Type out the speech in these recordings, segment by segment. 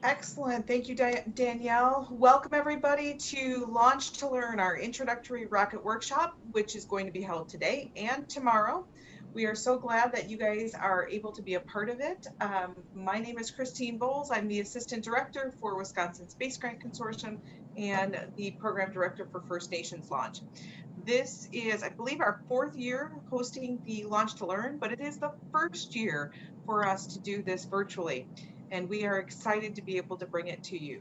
Excellent. Thank you, Danielle. Welcome everybody to Launch to Learn, our introductory rocket workshop, which is going to be held today and tomorrow. We are so glad that you guys are able to be a part of it. My name is Christine Bowles. I'm the Assistant Director for Wisconsin Space Grant Consortium and the Program Director for First Nations Launch. This is, I believe, our fourth year hosting the Launch to Learn, but it is the first year for us to do this virtually, and we are excited to be able to bring it to you.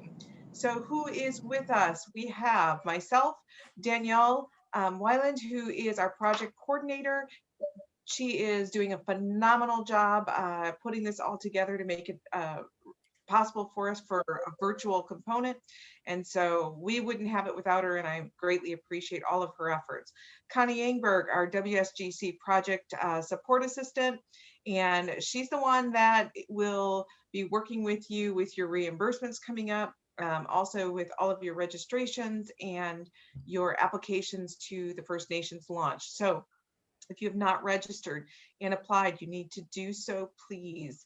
So who is with us? We have myself, Danielle Weiland, who is our project coordinator. She is doing a phenomenal job putting this all together to make it possible for us for a virtual component. And so we wouldn't have it without her, and I greatly appreciate all of her efforts. Connie Engberg, our WSGC project support assistant, and she's the one that will be working with you with your reimbursements coming up, also with all of your registrations and your applications to the First Nations launch. So if you have not registered and applied, you need to do so, please.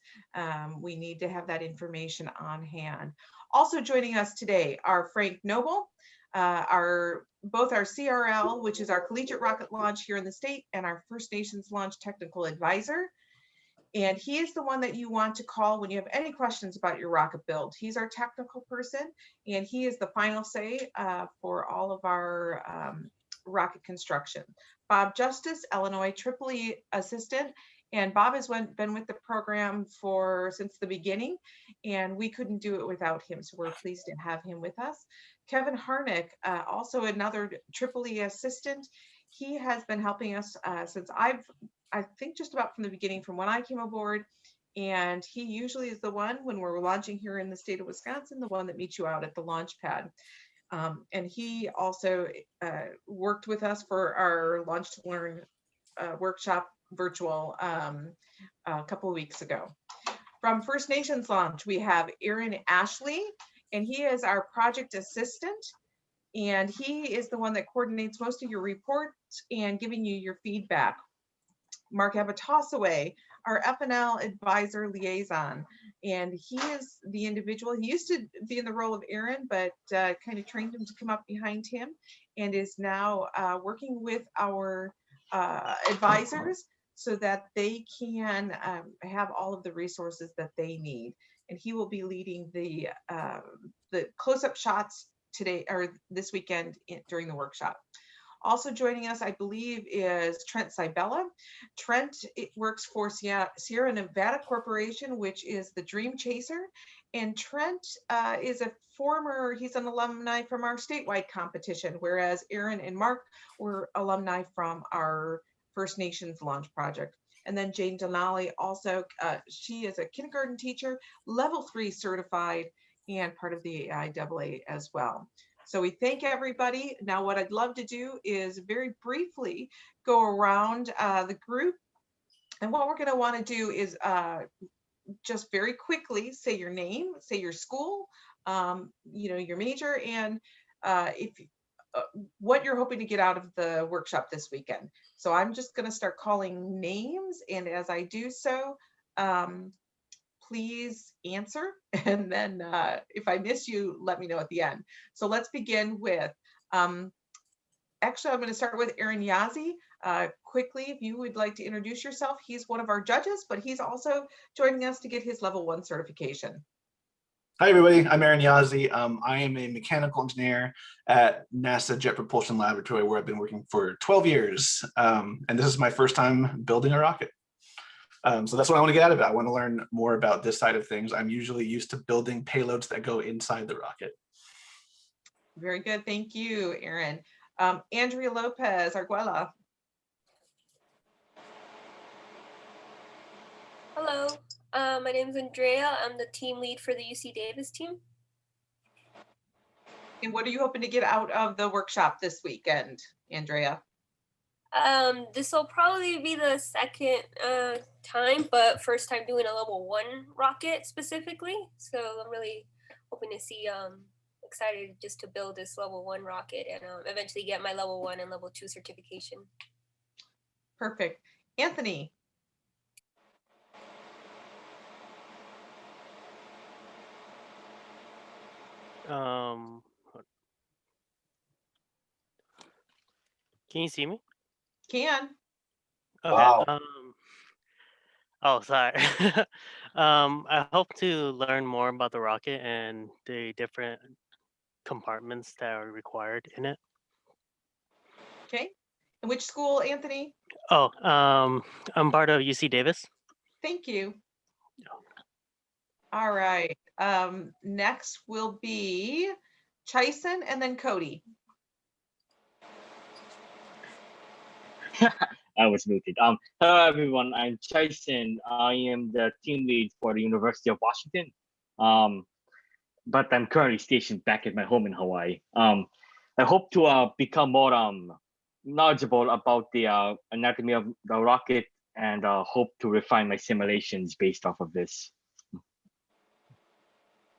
We need to have that information on hand. Also joining us today are Frank Noble, both our CRL, which is our collegiate rocket launch here in the state, and our First Nations launch technical advisor. And he is the one that you want to call when you have any questions about your rocket build. He's our technical person, and he is the final say for all of our rocket construction. Bob Justice, Illinois Tripoli assistant, and Bob has been with the program since the beginning, and we couldn't do it without him, so we're pleased to have him with us. Kevin Harnick, also another Tripoli assistant. He has been helping us since I think just about from the beginning, from when I came aboard. And he usually is the one, when we're launching here in the state of Wisconsin, the one that meets you out at the launch pad. And he also worked with us for our Launch to Learn workshop virtual a couple of weeks ago. From First Nations Launch, we have Aaron Ashley, and he is our project assistant. And he is the one that coordinates most of your reports and giving you your feedback. Mark Abatasaway, our FNL advisor liaison. And he is the individual, he used to be in the role of Aaron, but kind of trained him to come up behind him, and is now working with our advisors so that they can have all of the resources that they need. And he will be leading the close-up shots today or this weekend during the workshop. Also joining us, I believe, is Trent Cibella. Trent works for Sierra Nevada Corporation, which is the Dream Chaser. And Trent is he's an alumni from our statewide competition, whereas Aaron and Mark were alumni from our First Nations launch project. And then Jane Denali also, she is a kindergarten teacher, level 3 certified, and part of the AIAA as well. So we thank everybody. Now what I'd love to do is very briefly go around the group. And what we're going to want to do is just very quickly say your name, say your school, your major, and what you're hoping to get out of the workshop this weekend. So I'm just going to start calling names. And as I do so, please answer, and then if I miss you, let me know at the end. So let's begin with, actually, I'm going to start with Aaron Yazzie. Quickly, if you would like to introduce yourself. He's one of our judges, but he's also joining us to get his level 1 certification. Hi, everybody. I'm Aaron Yazzie. I am a mechanical engineer at NASA Jet Propulsion Laboratory, where I've been working for 12 years. And this is my first time building a rocket. So that's what I want to get out of it. I want to learn more about this side of things. I'm usually used to building payloads that go inside the rocket. Very good. Thank you, Aaron. Andrea Lopez Arguella. Hello, my name is Andrea. I'm the team lead for the UC Davis team. And what are you hoping to get out of the workshop this weekend, Andrea? This will probably be the second time, but first time doing a level 1 rocket specifically. So I'm really hoping to see, excited just to build this level 1 rocket and eventually get my level 1 and level 2 certification. Perfect. Anthony. Um, can you see me? Can. Okay. Wow. Oh, sorry. I hope to learn more about the rocket and the different compartments that are required in it. Okay. And which school, Anthony? Oh, I'm part of UC Davis. Thank you. All right. Next will be Chison and then Cody. I was muted. Hello everyone. I'm Chison. I am the team lead for the University of Washington. But I'm currently stationed back at my home in Hawaii. I hope to become more knowledgeable about the anatomy of the rocket and hope to refine my simulations based off of this.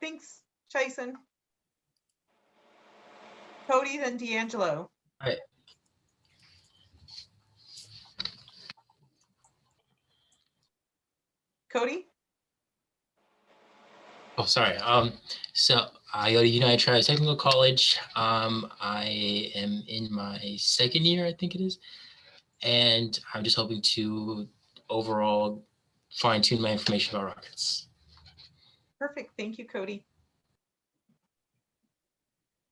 Thanks, Chison. Cody, then D'Angelo. All right. Cody? Oh, sorry. So I go to United Tribes Technical College. I am in my second year, I think it is, and I'm just hoping to overall fine tune my information about rockets. Perfect. Thank you, Cody.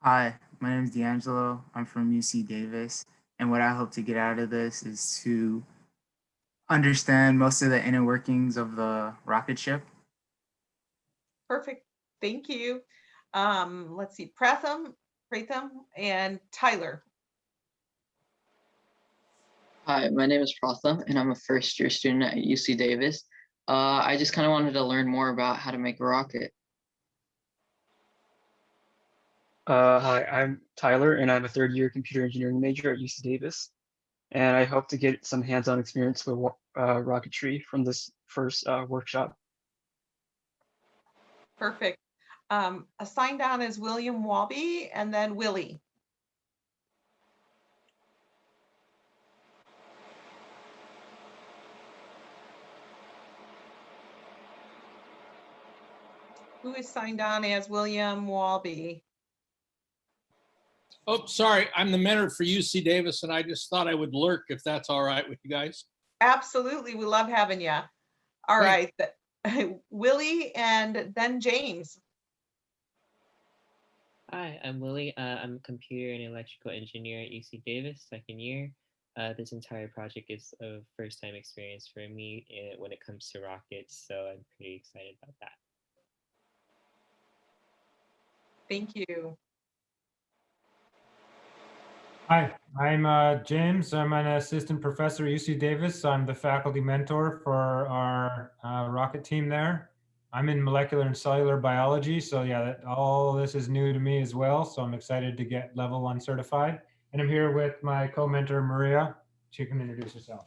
Hi, my name is D'Angelo. I'm from UC Davis. And what I hope to get out of this is to understand most of the inner workings of the rocket ship. Perfect. Thank you. Let's see, Pratham, and Tyler. Hi, my name is Pratham, and I'm a first-year student at UC Davis. I just kind of wanted to learn more about how to make a rocket. Hi, I'm Tyler, and I'm a third-year computer engineering major at UC Davis. And I hope to get some hands-on experience with rocketry from this first workshop. Perfect. Assigned on is William Walby and then Willie. Who is signed on as William Walby? Oh, sorry, I'm the mentor for UC Davis, and I just thought I would lurk if that's all right with you guys. Absolutely, we love having you. All Great. right, Willie and then James. Hi, I'm Willie. I'm a computer and electrical engineer at UC Davis, second year. This entire project is a first-time experience for me when it comes to rockets, so I'm pretty excited about that. Thank you. Hi, I'm James. I'm an assistant professor at UC Davis. I'm the faculty mentor for our rocket team there. I'm in molecular and cellular biology, so yeah, all this is new to me as well. So I'm excited to get level 1 certified. And I'm here with my co-mentor, Maria. She can introduce herself.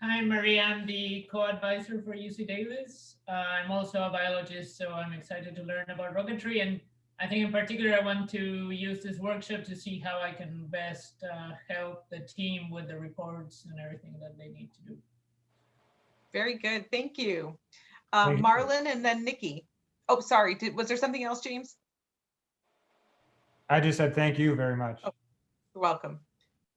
Hi, Maria. I'm the co-advisor for UC Davis. I'm also a biologist, so I'm excited to learn about rocketry. And I think in particular, I want to use this workshop to see how I can best help the team with the reports and everything that they need to do. Very good. Thank you. Thank you. Marlon and then Nikki. Oh, sorry. Was there something else, James? I just said thank you very much. Oh, you're welcome.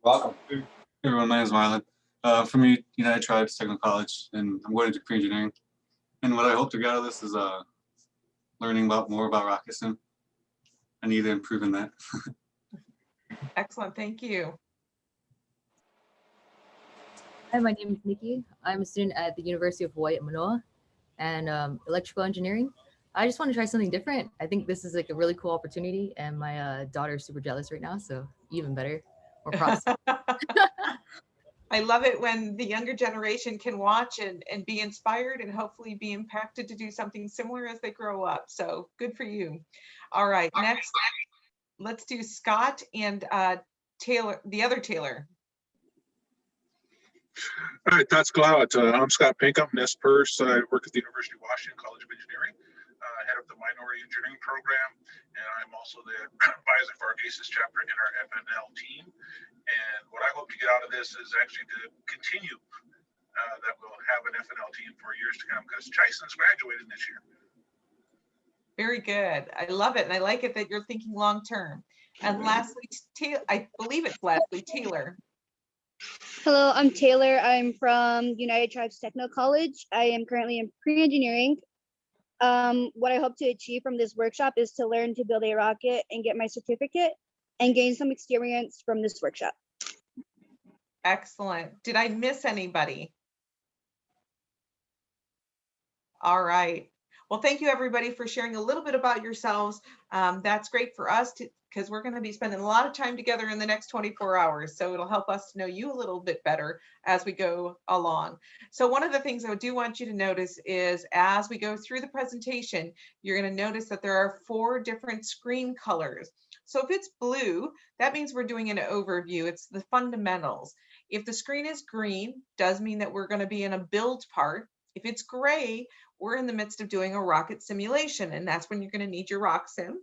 Welcome. Hey everyone, my name is Marlon. From United Tribes Technical College, and I'm going to pre-engineering. And what I hope to get out of this is learning more about rocket sim. I need to improve in that. Excellent. Thank you. Hi, my name is Nikki. I'm a student at the University of Hawaii at Manoa and electrical engineering. I just want to try something different. I think this is like a really cool opportunity, and my daughter's super jealous right now, so even better. More props. I love it when the younger generation can watch and be inspired and hopefully be impacted to do something similar as they grow up. So good for you. All right, next, let's do Scott and Taylor, the other Taylor. All right, that's Glauert. I'm Scott Pink. I'm an S-Purse. I work at the University of Washington College of Engineering, head of the Minority Engineering Program, and I'm also the advisor for our ACES chapter in our FNL team. And what I hope to get out of this is actually to continue that we'll have an FNL team for years to come because Chison's graduating this year. Very good. I love it. And I like it that you're thinking long-term. And lastly, I believe it's lastly, Taylor. Hello, I'm Taylor. I'm from United Tribes Technical College. I am currently in pre-engineering. What I hope to achieve from this workshop is to learn to build a rocket and get my certificate and gain some experience from this workshop. Excellent. Did I miss anybody? All right. Well, thank you everybody for sharing a little bit about yourselves. That's great for us because we're going to be spending a lot of time together in the next 24 hours. So it'll help us to know you a little bit better as we go along. So one of the things I do want you to notice is as we go through the presentation, you're going to notice that there are 4 different screen colors. So if it's blue, that means we're doing an overview. It's the fundamentals. If the screen is green, does mean that we're going to be in a build part. If it's gray, we're in the midst of doing a rocket simulation, and that's when you're going to need your rock sim.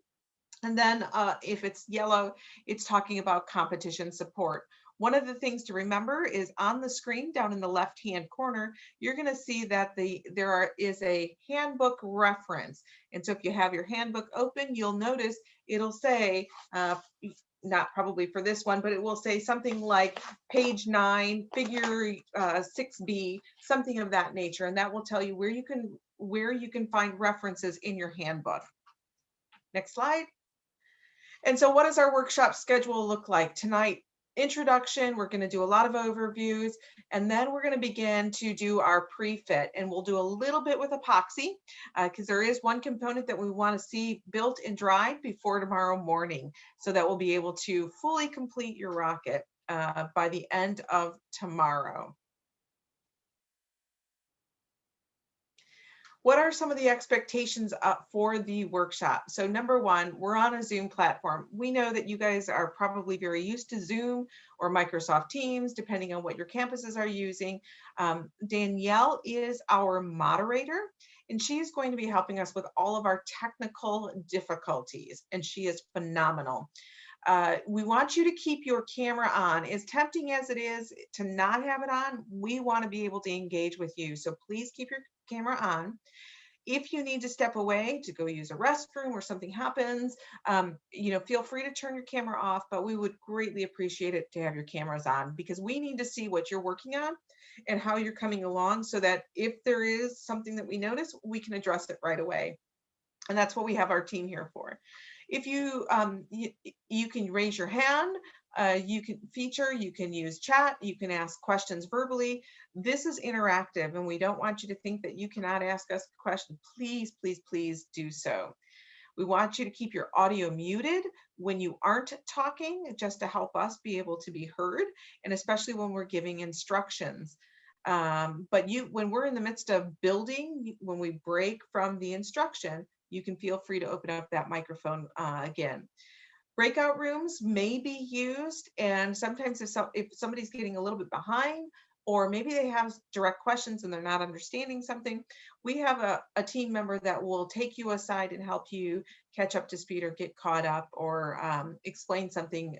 And then if it's yellow, it's talking about competition support. One of the things to remember is on the screen down in the left-hand corner, you're going to see that there is a handbook reference. And so if you have your handbook open, you'll notice it'll say, not probably for this one, but it will say something like page 9, figure 6B, something of that nature. And that will tell you where you can find references in your handbook. Next slide. And so what does our workshop schedule look like? Tonight, introduction, we're going to do a lot of overviews, and then we're going to begin to do our pre-fit, and we'll do a little bit with epoxy because there is one component that we want to see built and dried before tomorrow morning so that we'll be able to fully complete your rocket by the end of tomorrow. What are some of the expectations for the workshop? So number one, we're on a Zoom platform. We know that you guys are probably very used to Zoom or Microsoft Teams, depending on what your campuses are using. Danielle is our moderator, and she's going to be helping us with all of our technical difficulties, and she is phenomenal. We want you to keep your camera on. As tempting as it is to not have it on, we want to be able to engage with you. So please keep your camera on. If you need to step away to go use a restroom or something happens, feel free to turn your camera off, but we would greatly appreciate it to have your cameras on because we need to see what you're working on and how you're coming along so that if there is something that we notice, we can address it right away. And that's what we have our team here for. If you can raise your hand, you can use chat, you can ask questions verbally. This is interactive and we don't want you to think that you cannot ask us a question. Please, please, please do so. We want you to keep your audio muted when you aren't talking, just to help us be able to be heard, and especially when we're giving instructions. But when we're in the midst of building, when we break from the instruction, you can feel free to open up that microphone again. Breakout rooms may be used, and sometimes if somebody's getting a little bit behind, or maybe they have direct questions and they're not understanding something, we have a team member that will take you aside and help you catch up to speed or get caught up or explain something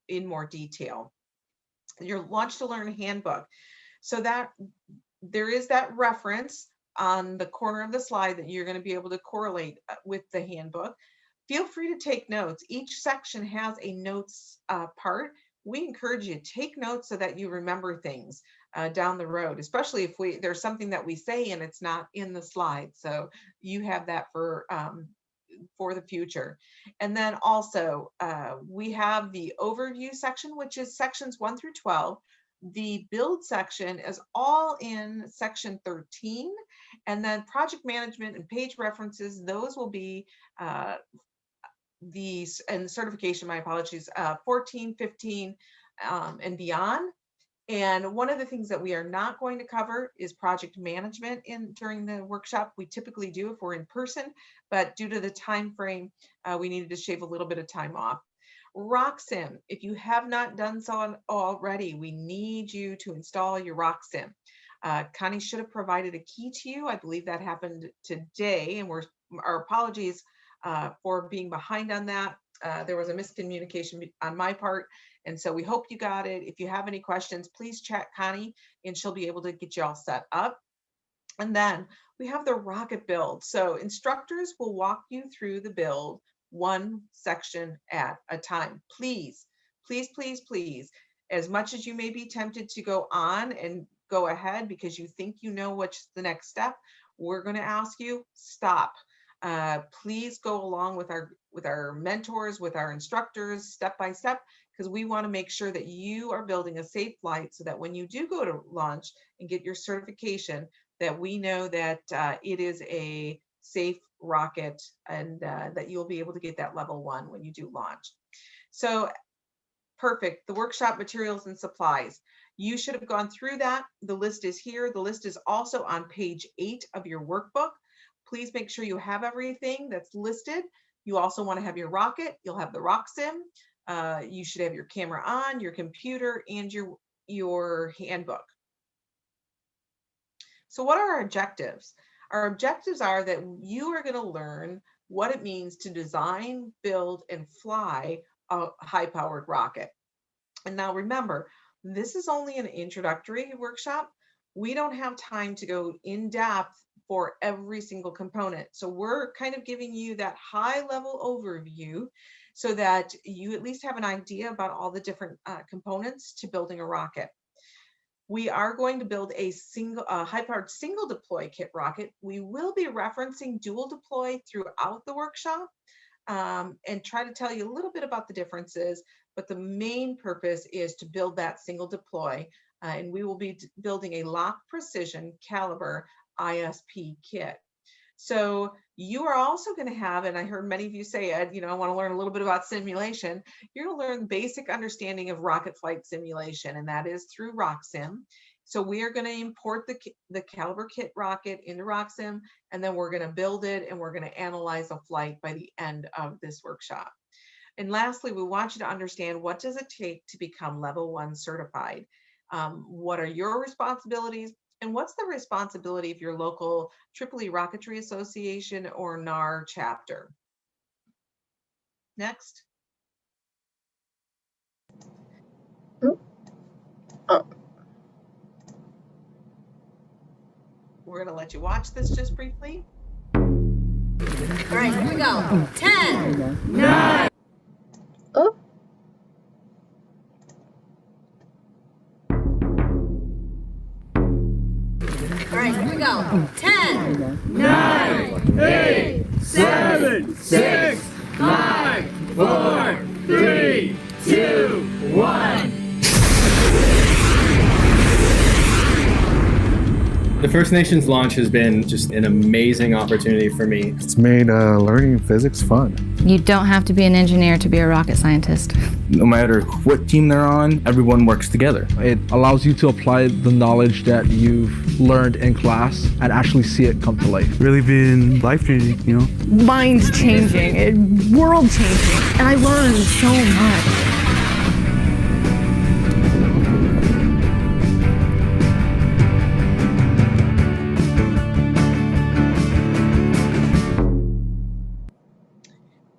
in more detail. Your Launch to Learn handbook. So that there is that reference on the corner of the slide that you're going to be able to correlate with the handbook. Feel free to take notes. Each section has a notes part. We encourage you to take notes so that you remember things down the road, especially if there's something that we say and it's not in the slide. So you have that for the future. And then also we have the overview section, which is sections 1 through 12. The build section is all in section 13, and then project management and page references, those will be and certification, my apologies, 14, 15, and beyond. And one of the things that we are not going to cover is project management during the workshop. We typically do if we're in person, but due to the time frame, we needed to shave a little bit of time off. RockSim, if you have not done so already, we need you to install your RockSim. Connie should have provided a key to you. I believe that happened today, and our apologies for being behind on that. There was a miscommunication on my part, and so we hope you got it. If you have any questions, please chat Connie, and she'll be able to get you all set up. And then we have the rocket build. So instructors will walk you through the build one section at a time. Please, please, please, please, as much as you may be tempted to go on and go ahead because you think you know what's the next step, we're going to ask you, stop. Please go along with our mentors, with our instructors, step by step, because we want to make sure that you are building a safe flight so that when you do go to launch and get your certification, that we know that it is a safe rocket and that you'll be able to get that level 1 when you do launch. So perfect. The workshop materials and supplies. You should have gone through that. The list is here. The list is also on page 8 of your workbook. Please make sure you have everything that's listed. You also want to have your rocket. You'll have the rock sim. You should have your camera on, your computer, and your handbook. So what are our objectives? Our objectives are that you are going to learn what it means to design, build, and fly a high-powered rocket. And now remember, this is only an introductory workshop. We don't have time to go in depth for every single component. So we're kind of giving you that high-level overview so that you at least have an idea about all the different components to building a rocket. We are going to build a high-powered single deploy kit rocket. We will be referencing dual deploy throughout the workshop and try to tell you a little bit about the differences, but the main purpose is to build that single deploy, and we will be building a lock precision caliber ISP kit. So you are also going to have, and I heard many of you say, Ed, I want to learn a little bit about simulation. You're going to learn basic understanding of rocket flight simulation, and that is through RockSim. So we are going to import the Caliber Kit rocket into RockSim, and then we're going to build it, and we're going to analyze a flight by the end of this workshop. And lastly, we want you to understand, what does it take to become level 1 certified? What are your responsibilities? And what's the responsibility of your local Tripoli Rocketry Association or NAR chapter? Next. We're going to let you watch this just briefly. All right, here we go. 10, 9. Oh. All right, here we go. 10, 9, 8, 7, 6, 5, 4, 3, 2, 1. The First Nations launch has been just an amazing opportunity for me. It's made learning physics fun. You don't have to be an engineer to be a rocket scientist. No matter what team they're on, everyone works together. It allows you to apply the knowledge that you've learned in class and actually see it come to life. Really been life-changing, Mind-changing, world-changing, and I learned so much.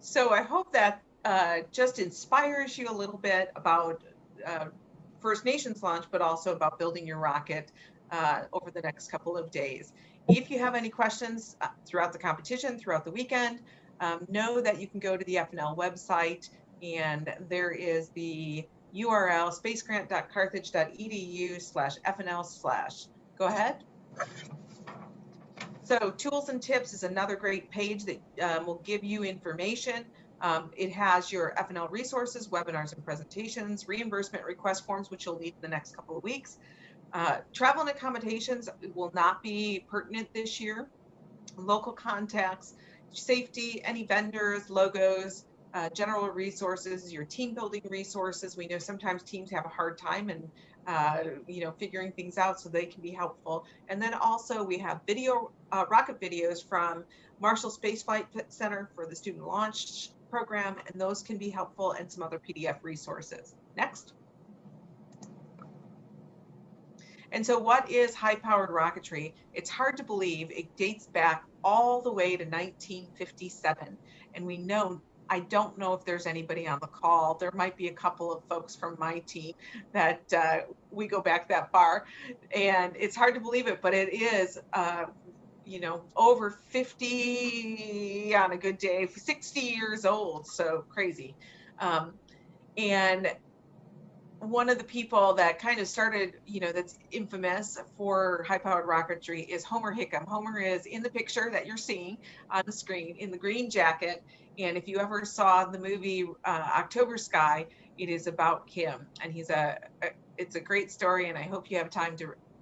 So I hope that just inspires you a little bit about First Nations launch, but also about building your rocket over the next couple of days. If you have any questions throughout the competition, throughout the weekend, know that you can go to the FNL website, and there is the URL spacegrant.carthage.edu/FNL/. Go ahead. So tools and tips is another great page that will give you information. It has your FNL resources, webinars and presentations, reimbursement request forms, which you'll need in the next couple of weeks. Travel and accommodations will not be pertinent this year. Local contacts, safety, any vendors, logos, general resources, your team building resources. We know sometimes teams have a hard time and figuring things out, so they can be helpful. And then also we have rocket videos from Marshall Space Flight Center for the Student Launch Program, and those can be helpful, and some other PDF resources. Next. And so what is high-powered rocketry? It's hard to believe. It dates back all the way to 1957, and we know I don't know if there's anybody on the call. There might be a couple of folks from my team that we go back that far, and it's hard to believe it, but it is, you know, over 50 on a good day, 60 years old. So crazy. And one of the people that kind of started, you know, that's infamous for high-powered rocketry is Homer Hickam. Homer is in the picture that you're seeing on the screen in the green jacket. And if you ever saw the movie October Sky, it is about him. And it's a great story, and I hope you have time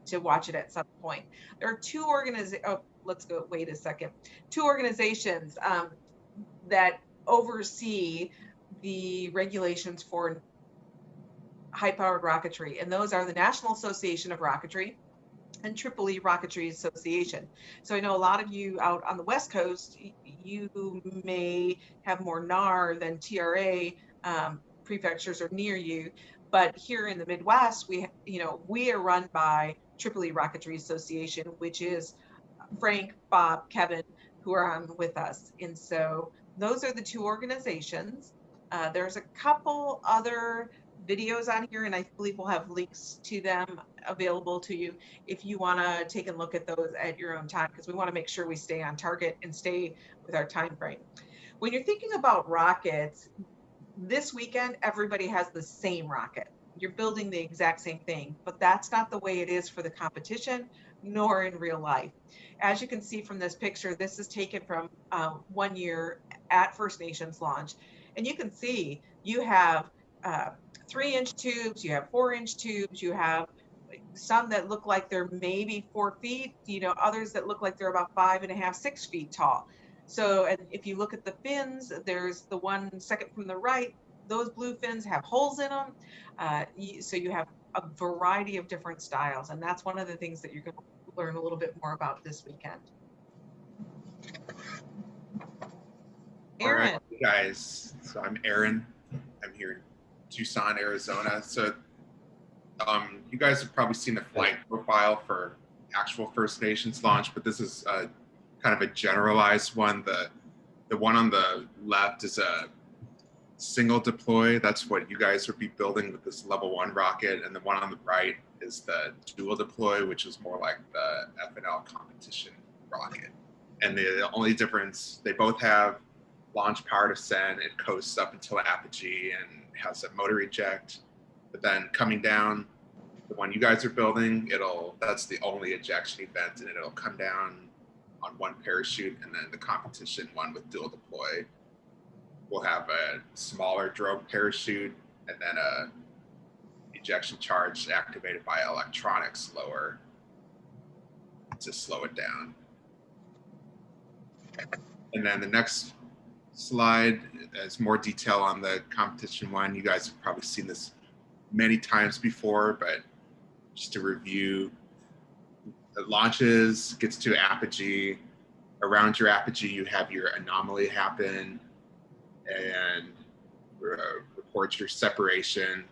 to watch it at some point. There are two wait a second. Two organizations that oversee the regulations for high-powered rocketry, and those are the National Association of Rocketry and Tripoli Rocketry Association. So I know a lot of you out on the West Coast, you may have more NAR than TRA prefectures are near you, but here in the Midwest, we are run by Tripoli Rocketry Association, which is Frank, Bob, Kevin, who are on with us. And so those are the two organizations. There's a couple other videos on here, and I believe we'll have links to them available to you if you want to take a look at those at your own time, because we want to make sure we stay on target and stay with our time frame. When you're thinking about rockets, this weekend, everybody has the same rocket. You're building the exact same thing, but that's not the way it is for the competition, nor in real life. As you can see from this picture, this is taken from 1 year at First Nations launch. And you can see you have 3-inch tubes, you have 4-inch tubes, you have some that look like they're maybe 4 feet, you know, others that look like they're about 5.5, 6 feet tall. So, and if you look at the fins, there's the one second from the right, those blue fins have holes in them. So you have a variety of different styles, and that's one of the things that you're going to learn a little bit more about this weekend. Aaron. All right, guys. So I'm Aaron. I'm here in Tucson, Arizona. So you guys have probably seen the flight profile for actual First Nations launch, but this is kind of a generalized one. The one on the left is a single deploy. That's what you guys would be building with this level 1 rocket. And the one on the right is the dual deploy, which is more like the FNL competition rocket. And the only difference, they both have launch power descent. It coasts up until apogee and has a motor eject. But then coming down, the one you guys are building, that's the only ejection event, and it'll come down on one parachute. And then the competition one with dual deploy will have a smaller drogue parachute and then a ejection charge activated by electronics lower to slow it down. And then the next slide is more detail on the competition one. You guys have probably seen this many times before, but just to review, it launches, gets to apogee. Around your apogee, you have your anomaly happen and reports your separation,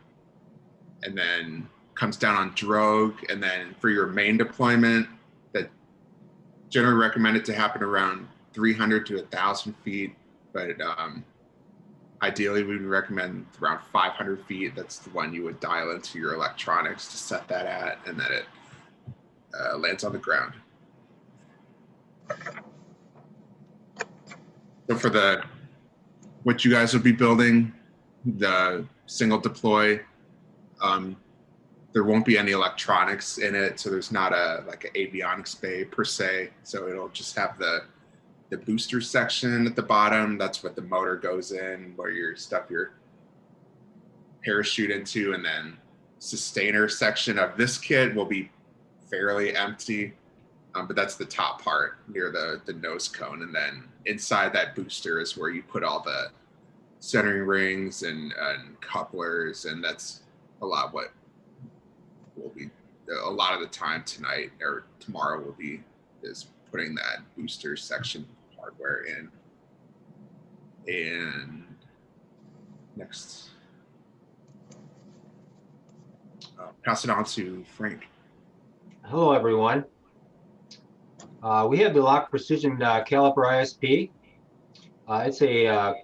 and then comes down on drogue. And then for your main deployment, that generally recommended to happen around 300 to 1,000 feet, but ideally we would recommend around 500 feet. That's the one you would dial into your electronics to set that at, and then it lands on the ground. So for what you guys would be building, the single deploy, there won't be any electronics in it, so there's not like an avionics bay per se. So it'll just have the booster section at the bottom. That's what the motor goes in, where you stuff your parachute into, and then sustainer section of this kit will be fairly empty, but that's the top part near the nose cone. And then inside that booster is where you put all the centering rings and couplers, and that's a lot what will be a lot of the time tonight or tomorrow will be is putting that booster section hardware in. And next, pass it on to Frank. Hello, everyone. We have the Lock Precision Caliper ISP. It's a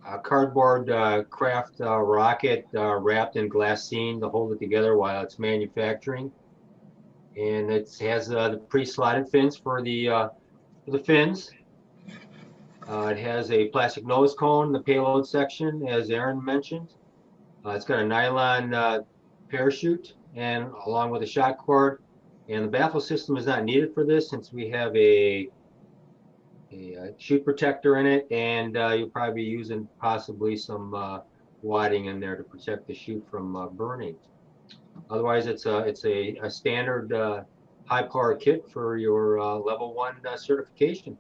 A cardboard craft rocket wrapped in glassine to hold it together while it's manufacturing. And it has the pre-slotted fins for the fins. It has a plastic nose cone, the payload section, as Aaron mentioned. It's got a nylon parachute and along with a shock cord. And the baffle system is not needed for this since we have a chute protector in it, and you'll probably be using possibly some wadding in there to protect the chute from burning. Otherwise, it's a standard high power kit for your level 1 certification.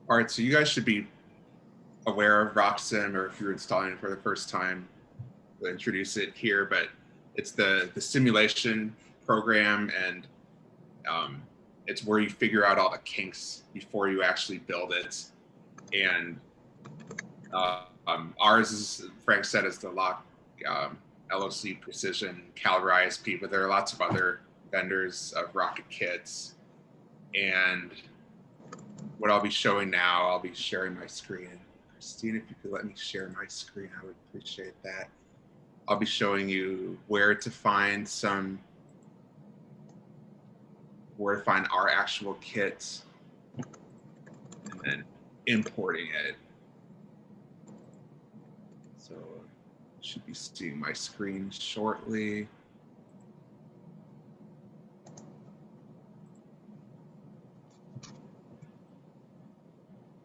All right, so you guys should be aware of RockSim, or if you're installing it for the first time, we'll introduce it here, but it's the simulation program, and it's where you figure out all the kinks before you actually build it. And ours is, Frank said, is the LOC LOC Precision Caliber ISP, but there are lots of other vendors of rocket kits. And what I'll be showing now, I'll be sharing my screen. Christine, if you could let me share my screen, I would appreciate that. I'll be showing you where to find our actual kits, and then importing it. So you should be seeing my screen shortly.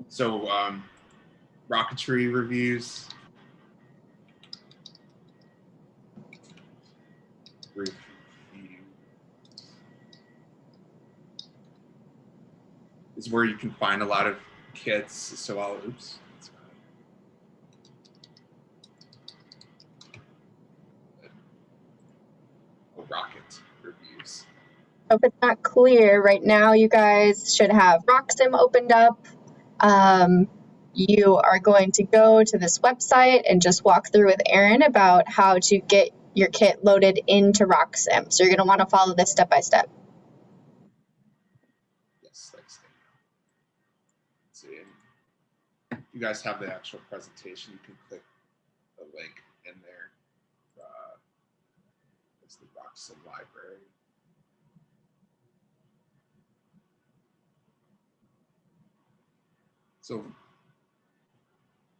So rocketry reviews. Is where you can find a lot of kits. So I'll, oops. Rocket reviews. If it's not clear right now, you guys should have RockSim opened up. You are going to go to this website and just walk through with Aaron about how to get your kit loaded into RockSim. So you're going to want to follow this step by step. Yes, thanks. Let's see. If you guys have the actual presentation, you can click the link in there. It's the RockSim library. So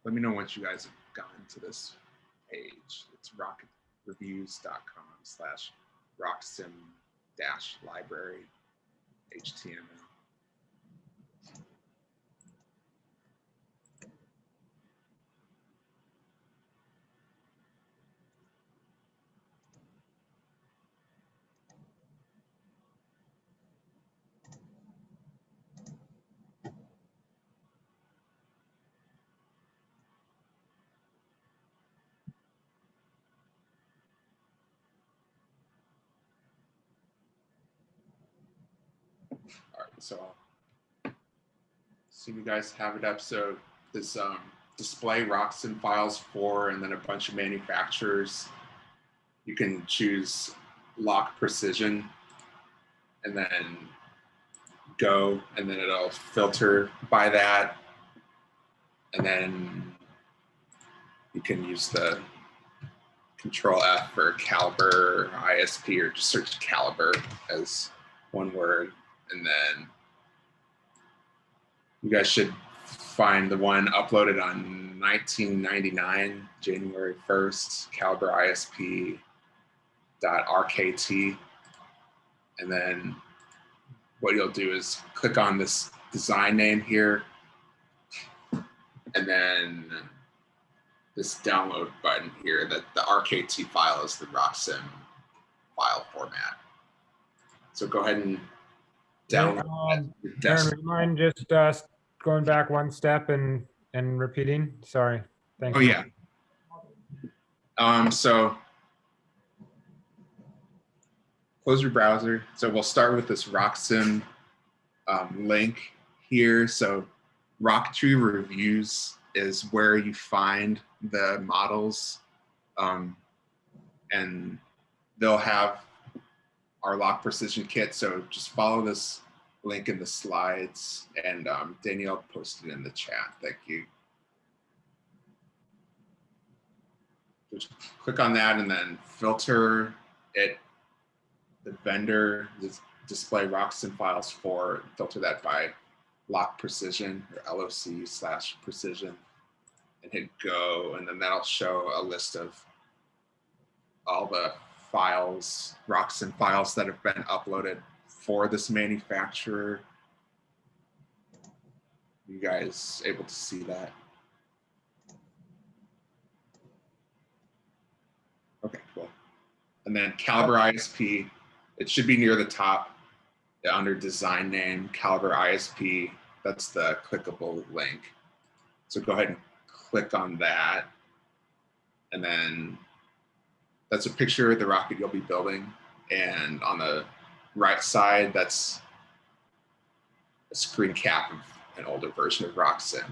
let me know once you guys have gotten to this page. It's rocketreviews.com/rocksim-library HTML. All right, so I'll see you guys have it up. So this display RockSim files for, and then a bunch of manufacturers. You can choose Lock Precision, and then go, and then it'll filter by that. And then you can use the Control F for Caliber ISP, or just search Caliber as one word. And then you guys should find the one uploaded on 1999, January 1st, Caliber ISP.rkt. And then what you'll do is click on this design name here, and then this download button here, that the RKT file is the RockSim file format. So go ahead and download that. Aaron, would you mind just going back one step and repeating? Sorry. Thank you. Oh yeah. So close your browser. So we'll start with this RockSim link here. So Rocketry Reviews is where you find the models, and they'll have our Lock Precision kit. So just follow this link in the slides, and Danielle posted in the chat. Thank you. Just click on that and then filter it, the vendor, display RockSim files for, filter that by lock precision or LOC/precision, and hit go, and then that'll show a list of all the files, RockSim files that have been uploaded for this manufacturer. You guys able to see that? Okay, cool. And then Caliber ISP, it should be near the top under design name, Caliber ISP. That's the clickable link. So go ahead and click on that. And then that's a picture of the rocket you'll be building. And on the right side, that's a screen cap of an older version of RockSim.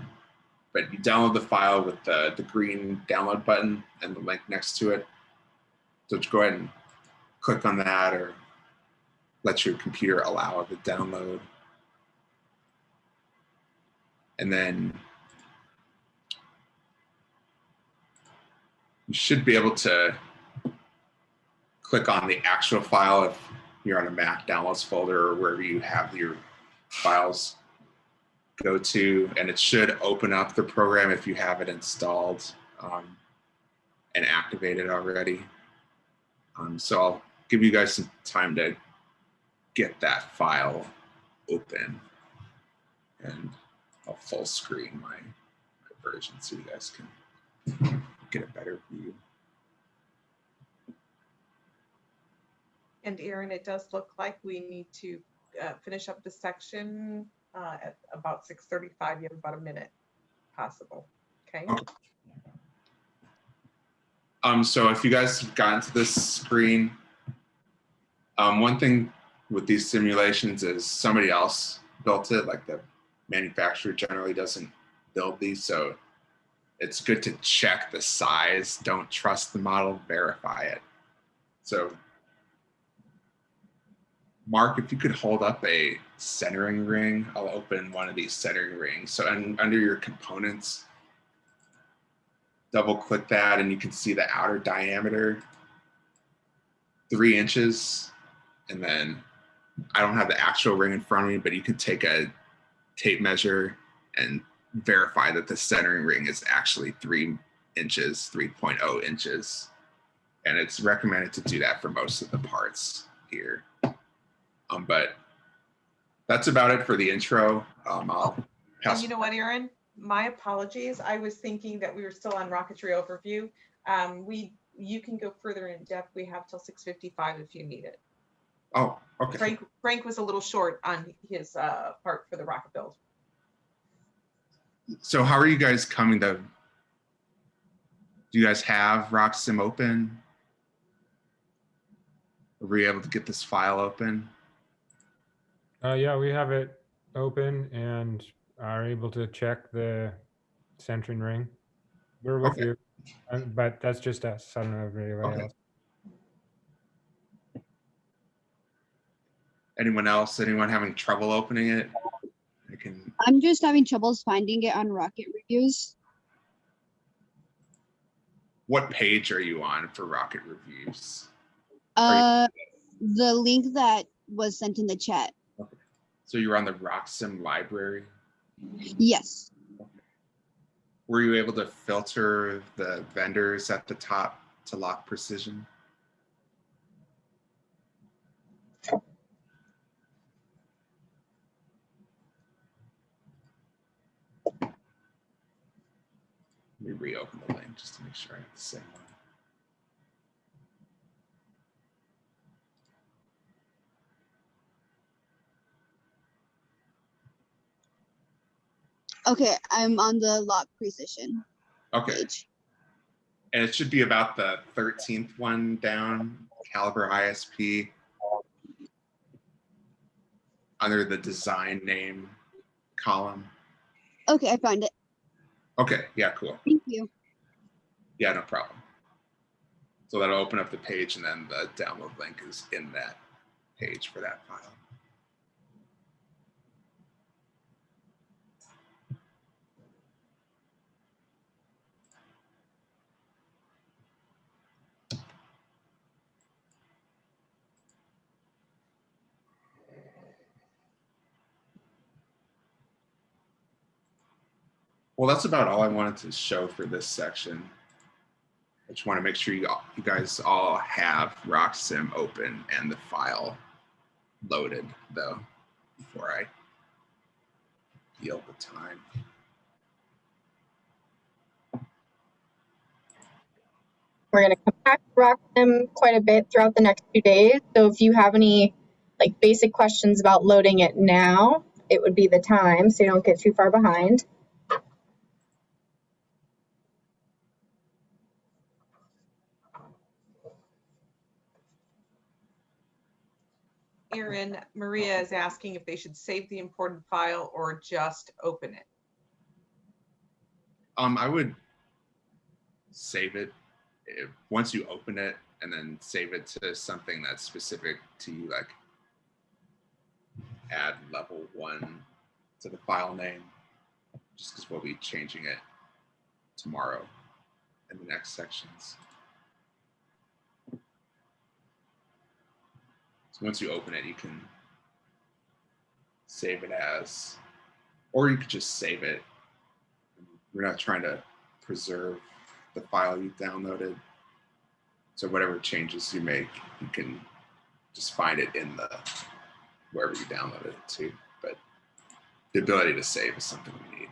But you download the file with the green download button and the link next to it. So just go ahead and click on that, or let your computer allow the download. And then you should be able to click on the actual file if you're on a Mac downloads folder or wherever you have your files go to, and it should open up the program if you have it installed and activated already. So I'll give you guys some time to get that file open, and I'll full screen my version so you guys can get a better view. And Aaron, it does look like we need to finish up the section at about 6:35. You have about a minute possible. Okay. So if you guys have gotten to this screen, one thing with these simulations is somebody else built it, like the manufacturer generally doesn't build these. So it's good to check the size. Don't trust the model, verify it. So Mark, if you could hold up a centering ring, I'll open one of these centering rings. So under your components, double click that and you can see the outer diameter, 3 inches. And then I don't have the actual ring in front of me, but you can take a tape measure and verify that the centering ring is actually 3 inches, 3.0 inches. And it's recommended to do that for most of the parts here. But that's about it for the intro. I'll pass. And you know what, Aaron? My apologies. I was thinking that we were still on rocketry overview. You can go further in depth. We have till 6:55 if you need it. Oh, okay. Frank was a little short on his part for the rocket build. So how are you guys coming to? Do you guys have RockSim open? Were we able to get this file open? Yeah, we have it open and are able to check the centering ring. We're with you, but that's just us. I don't know if anybody else. Anyone else? Anyone having trouble opening it? I'm just having troubles finding it on Rocket Reviews. What page are you on for Rocket Reviews? The link that was sent in the chat. Okay. So you're on the RockSim library? Yes. Were you able to filter the vendors at the top to lock precision? Let me reopen the link just to make sure I have the same one. Okay, I'm on the lock precision. Okay. Page. And it should be about the 13th one down, Caliber ISP, under the design name column. Okay, I found it. Okay, yeah, cool. Thank you. Yeah, no problem. So that'll open up the page and then the download link is in that page for that file. Well, that's about all I wanted to show for this section. I just want to make sure you guys all have RockSim open and the file loaded, though, before I yield the time. We're going to compact RockSim quite a bit throughout the next few days. So if you have any like basic questions about loading it now, it would be the time so you don't get too far behind. Aaron, Maria is asking if they should save the imported file or just open it. I would save it once you open it, and then save it to something that's specific to you, like add level 1 to the file name, just because we'll be changing it tomorrow in the next sections. So once you open it, you can save it as, or you could just save it. We're not trying to preserve the file you downloaded. So whatever changes you make, you can just find it in the wherever you downloaded it to. But the ability to save is something we need.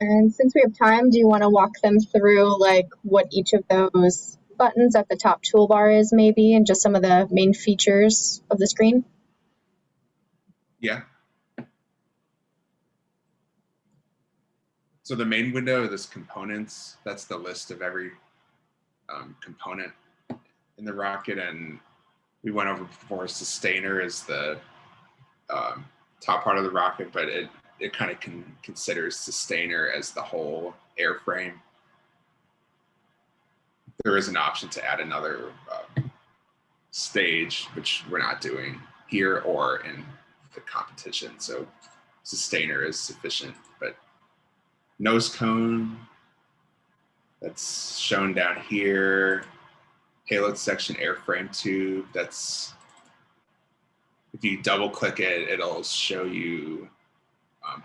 And since we have time, do you want to walk them through like what each of those buttons at the top toolbar is maybe, and just some of the main features of the screen? Yeah. So the main window is components. That's the list of every component in the rocket. And we went over before, sustainer is the top part of the rocket, but it kind of considers sustainer as the whole airframe. There is an option to add another stage, which we're not doing here or in the competition. So sustainer is sufficient, but nose cone, that's shown down here. Payload section airframe tube, that's, if you double click it, it'll show you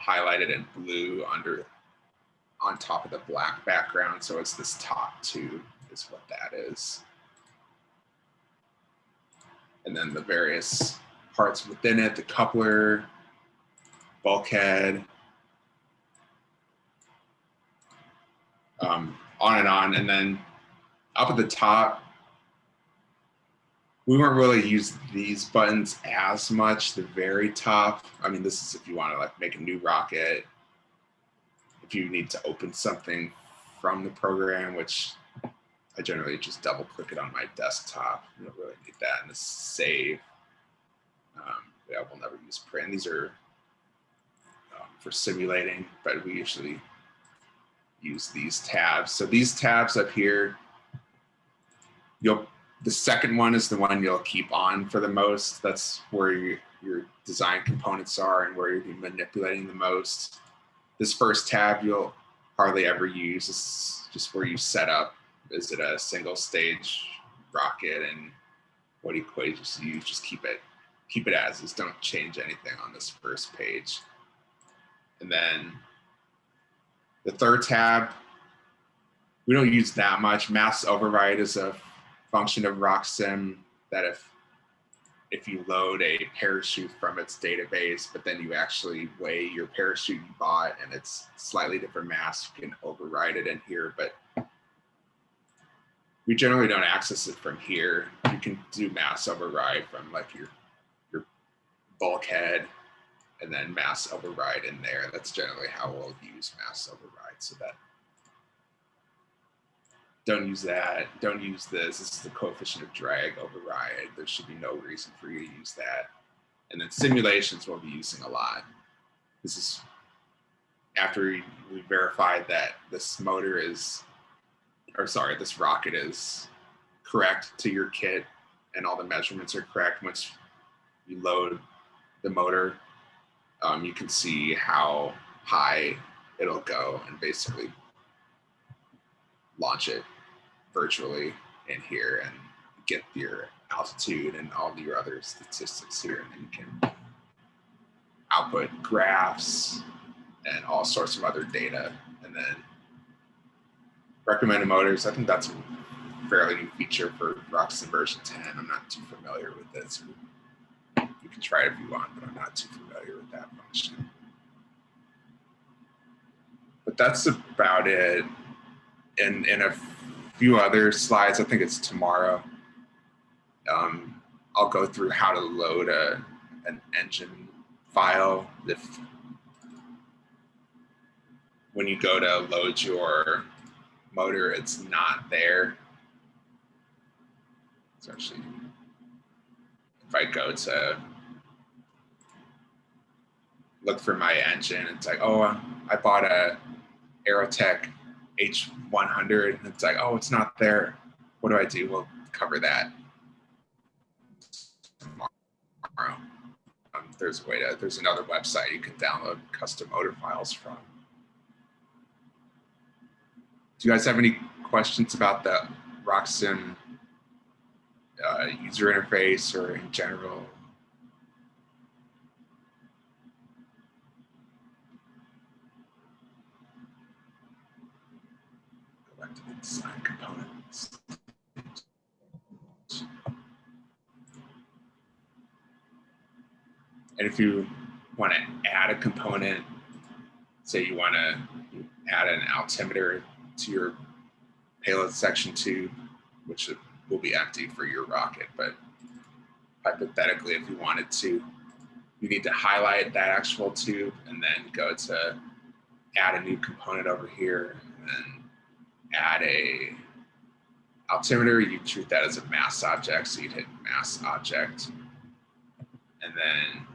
highlighted in blue on top of the black background. So it's this top tube is what that is. And then the various parts within it, the coupler, bulkhead, on and on. And then up at the top, we weren't really using these buttons as much. The very top, I mean, this is if you want to like make a new rocket, if you need to open something from the program, which I generally just double click it on my desktop. You don't really need that. And the save, yeah, we'll never use print. These are for simulating, but we usually use these tabs. So these tabs up here, the second one is the one you'll keep on for the most. That's where your design components are and where you'll be manipulating the most. This first tab you'll hardly ever use. This is just where you set up, is it a single stage rocket and what equations you use, just keep it as is. Don't change anything on this first page. And then the third tab, we don't use that much. Mass override is a function of RockSim that if you load a parachute from its database, but then you actually weigh your parachute you bought and it's slightly different mass, you can override it in here, but we generally don't access it from here. You can do mass override from like your bulkhead and then mass override in there. That's generally how we'll use mass override. So that, don't use that, don't use this. This is the coefficient of drag override. There should be no reason for you to use that. And then simulations we'll be using a lot. This is after we verified that this motor is, or sorry, this rocket is correct to your kit and all the measurements are correct. Once you load the motor, you can see how high it'll go and basically launch it virtually in here and get your altitude and all your other statistics here. And then you can output graphs and all sorts of other data. And then recommended motors, I think that's a fairly new feature for Roxen version 10. I'm not too familiar with this. You can try it if you want, but I'm not too familiar with that function. But that's about it. In a few other slides, I think it's tomorrow, I'll go through how to load an engine file. If when you go to load your motor, it's not there. It's actually, if I go to look for my engine, it's like, oh, I bought a Aerotech H100, and it's like, oh, it's not there. What do I do? We'll cover that tomorrow. There's another website you can download custom motor files from. Do you guys have any questions about the Roxen user interface or in general? Go back to the design components. And if you want to add a component, say you want to add an altimeter to your payload section tube, which will be empty for your rocket, but hypothetically, if you wanted to, you need to highlight that actual tube and then go to add a new component over here and then add a altimeter. You treat that as a mass object, so you'd hit mass object, and then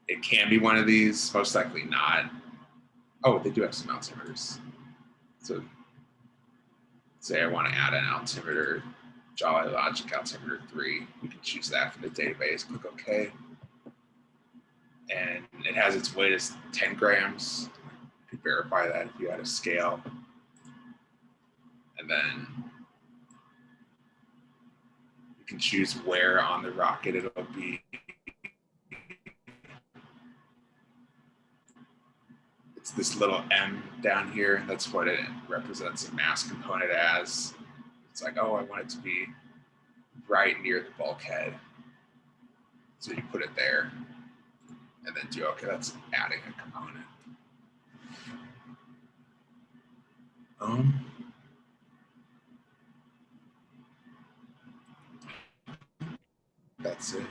it can be one of these, most likely not. Oh, they do have some altimeters. So say I want to add an altimeter, Jolly Logic altimeter 3. You can choose that from the database, click OK. And it has its weight as 10 grams. You can verify that if you had a scale. And then you can choose where on the rocket it'll be. It's this little M down here. That's what it represents a mass component as. It's like, oh, I want it to be right near the bulkhead. So you put it there and then do, okay, that's adding a component. That's it.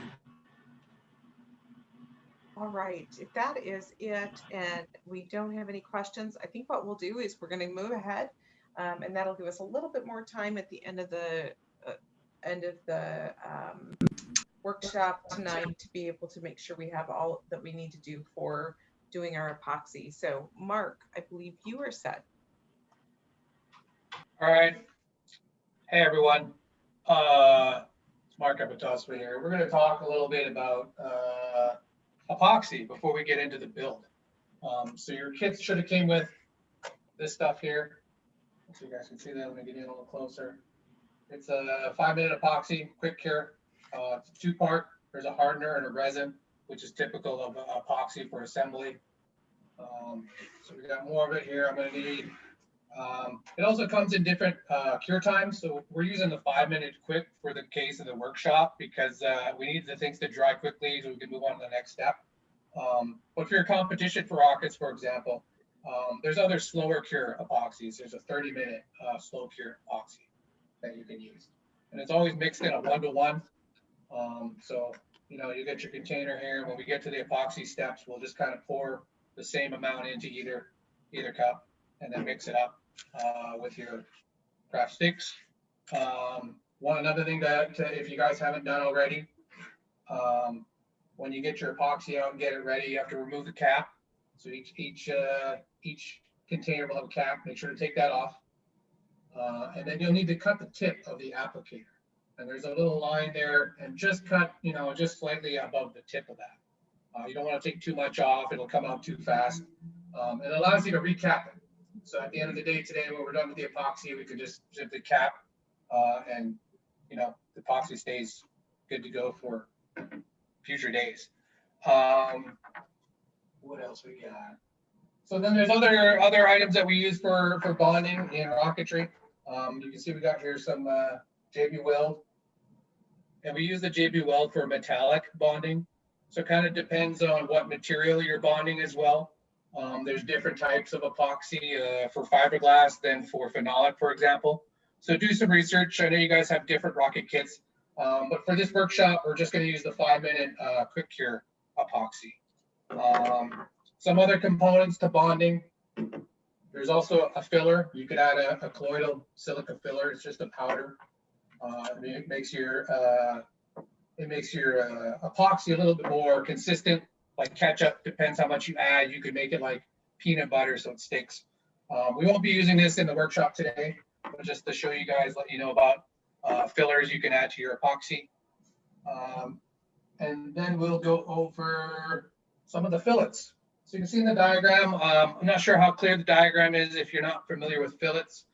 All right, if that is it and we don't have any questions, I think what we'll do is we're going to move ahead, and that'll give us a little bit more time at the end of the workshop tonight to be able to make sure we have all that we need to do for doing our epoxy. So Mark, I believe you are set. All right. Hey, everyone. It's Mark Epitosper here. We're going to talk a little bit about epoxy before we get into the build. So your kits should have came with this stuff here. So you guys can see that. Let me get in a little closer. It's a 5-minute epoxy, quick cure. It's a 2-part. There's a hardener and a resin, which is typical of epoxy for assembly. So we got more of it here. I'm going to need. It also comes in different cure times. So we're using the 5-minute quick for the case of the workshop because we need the things to dry quickly so we can move on to the next step. But for your competition for rockets, for example, there's other slower cure epoxies. There's a 30-minute slow cure epoxy that you can use. And it's always mixed in a 1-to-1. So, you know, you get your container here. When we get to the epoxy steps, we'll just kind of pour the same amount into either cup and then mix it up with your craft sticks. Another thing that if you guys haven't done already, when you get your epoxy out and get it ready, you have to remove the cap. So each container will have a cap. Make sure to take that off. And then you'll need to cut the tip of the applicator. And there's a little line there, and just cut, you know, just slightly above the tip of that. You don't want to take too much off. It'll come out too fast. It allows you to recap it. So at the end of the day today, when we're done with the epoxy, we could just simply cap and, you know, the epoxy stays good to go for future days. What else we got? So then there's other items that we use for bonding in rocketry. You can see we got here some JB Weld. And we use the JB Weld for metallic bonding. So it kind of depends on what material you're bonding as well. There's different types of epoxy for fiberglass than for phenolic, for example. So do some research. I know you guys have different rocket kits, but for this workshop, we're just going to use the 5-minute quick cure epoxy. Some other components to bonding. There's also a filler. You could add a colloidal silica filler. It's just a powder. It makes your epoxy a little bit more consistent. Like ketchup, depends how much you add. You could make it like peanut butter so it sticks. We won't be using this in the workshop today, but just to show you guys, let you know about fillers you can add to your epoxy. And then we'll go over some of the fillets. So you can see in the diagram, I'm not sure how clear the diagram is if you're not familiar with fillets.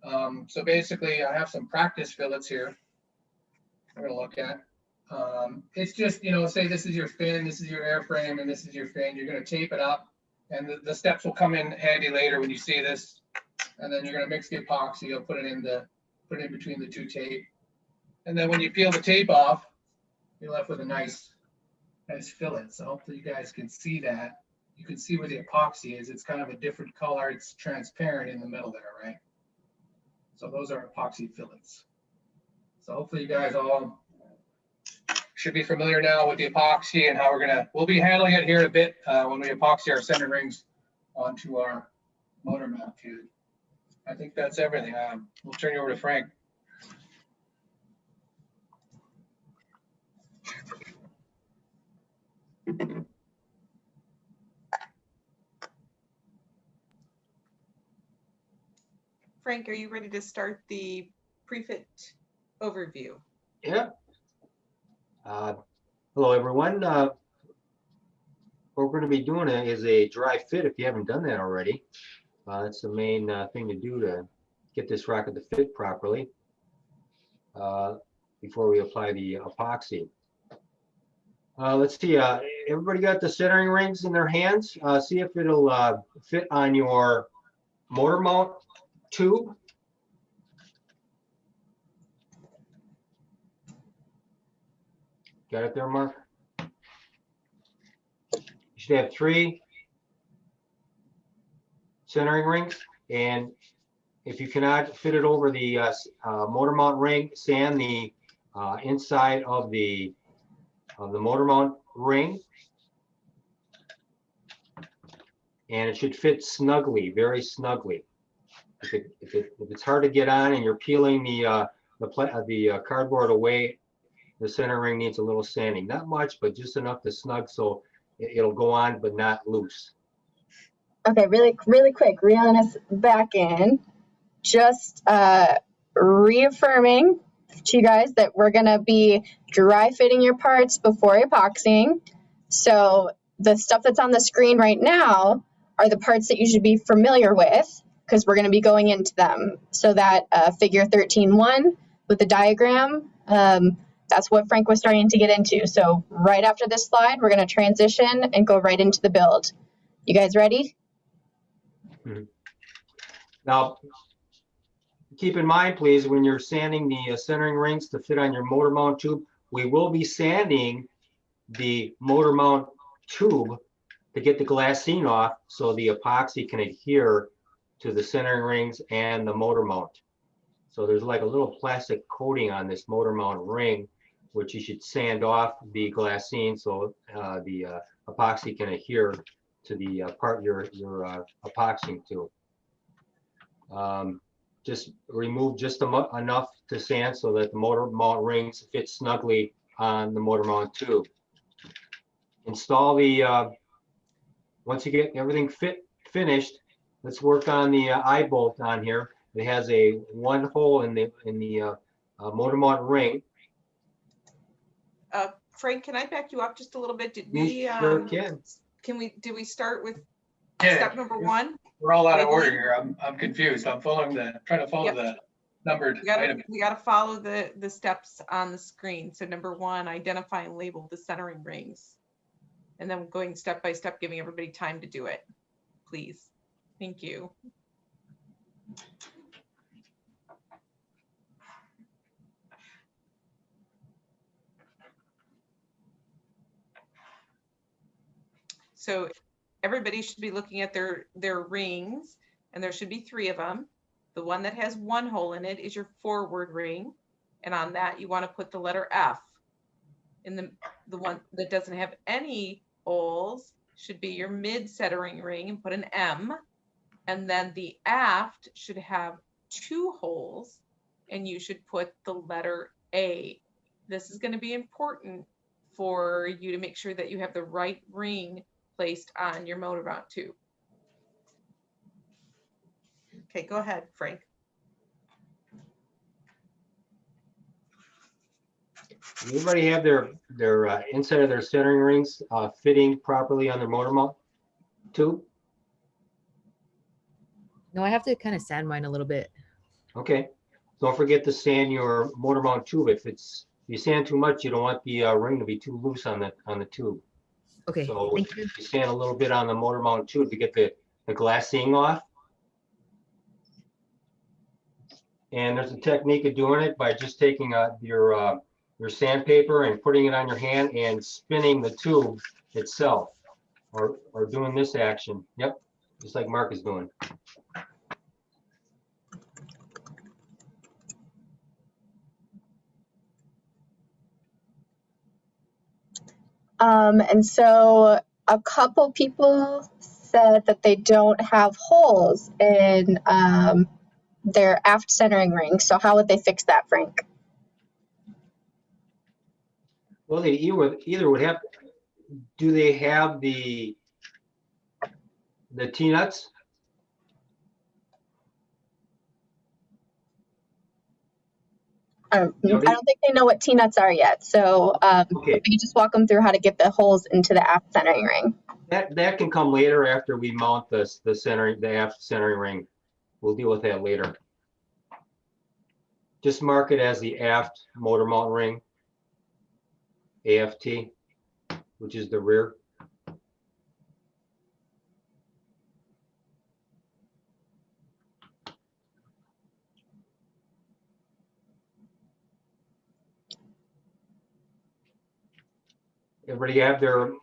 So basically, I have some practice fillets here we're going to look at. It's just, you know, say this is your fin, this is your airframe, and this is your fin. You're going to tape it up, and the steps will come in handy later when you see this. And then you're going to mix the epoxy. You'll put it in between the two tape. And then when you peel the tape off, you're left with a nice fillet. So hopefully you guys can see that. You can see where the epoxy is. It's kind of a different color. It's transparent in the middle there, right? So those are epoxy fillets. So hopefully you guys all should be familiar now with the epoxy and how we'll be handling it here in a bit when we epoxy our center rings onto our motor mount tube. I think that's everything. We'll turn you over to Frank. Frank, are you ready to start the pre-fit overview? Yeah. Hello, everyone. What we're going to be doing is a dry fit if you haven't done that already. That's the main thing to do to get this rocket to fit properly before we apply the epoxy. Let's see, everybody got the centering rings in their hands? See if it'll fit on your motor mount tube. Got it there, Mark? You should have 3 centering rings, and if you cannot fit it over the motor mount ring, sand the inside of the motor mount ring, and it should fit snugly, very snugly. If it's hard to get on and you're peeling the cardboard away, the center ring needs a little sanding. Not much, but just enough to snug so it'll go on, but not loose. Okay, really quick, reeling us back in. Just reaffirming to you guys that we're gonna be dry fitting your parts before epoxying. So the stuff that's on the screen right now are the parts that you should be familiar with, because we're gonna be going into them. So that figure 13.1 with the diagram, that's what Frank was starting to get into. So right after this slide, we're gonna transition and go right into the build. You guys ready? Now, keep in mind, please, when you're sanding the centering rings to fit on your motor mount tube, we will be sanding the motor mount tube to get the glassine off so the epoxy can adhere to the centering rings and the motor mount. So there's like a little plastic coating on this motor mount ring, which you should sand off the glassine so the epoxy can adhere to the part you're epoxying to. Just remove just enough to sand so that the motor mount rings fit snugly on the motor mount tube. Install the, once you get everything finished, let's work on the eye bolt on here. It has one hole in the motor mount ring. Frank, can I back you up just a little bit? Did You we, sure can. did we start with Yeah, step number 1? we're all out of order Labeling? here. I'm confused. I'm trying to follow Yep. the numbered item. We gotta follow the steps on the screen. So number 1, identify and label the centering rings. And then going step by step, giving everybody time to do it, please. Thank you. So everybody should be looking at their rings, and there should be 3 of them. The one that has 1 hole in it is your forward ring, and on that you want to put the letter F. And the one that doesn't have any holes should be your mid centering ring and put an M. And then the aft should have 2 holes, and you should put the letter A. This is going to be important for you to make sure that you have the right ring placed on your motor mount tube. Okay, go ahead, Frank. Everybody have their inside of their centering rings fitting properly on their motor mount tube? No, I have to kind of sand mine a little bit. Okay. Don't forget to sand your motor mount tube. If you sand too much, you don't want the ring to be too loose on the tube. Okay, So thank you. you sand a little bit on the motor mount tube to get the glassing off. And there's a technique of doing it by just taking your sandpaper and putting it on your hand and spinning the tube itself, or doing this action. Yep, just like Mark is doing. And so a couple people said that they don't have holes in their aft centering ring. So how would they fix that, Frank? Well, they either would have. Do they have the T-nuts? I don't think they know what T-nuts are yet. So Okay. we just walk them through how to get the holes into the aft centering ring. That can come later after we mount the aft centering ring. We'll deal with that later. Just mark it as the aft motor mount ring, AFT, which is the rear. Everybody have their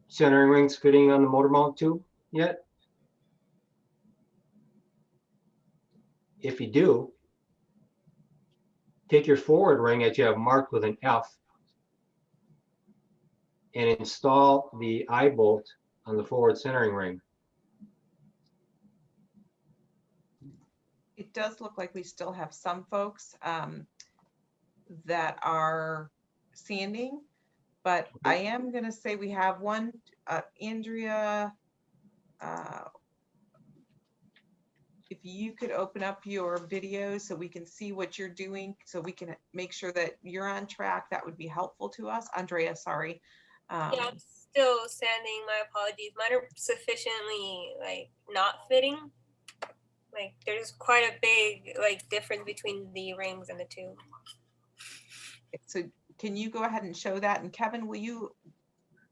centering rings fitting on the motor mount tube yet? If you do, take your forward ring that you have marked with an F and install the eye bolt on the forward centering ring. It does look like we still have some folks that are sanding, but I am going to say we have one, Andrea, if you could open up your video so we can see what you're doing, so we can make sure that you're on track, that would be helpful to us. Andrea, sorry. Yeah, I'm still sanding. My apologies. Mine are sufficiently not fitting. There's quite a big difference between the rings and the tube. So can you go ahead and show that? And Kevin, will you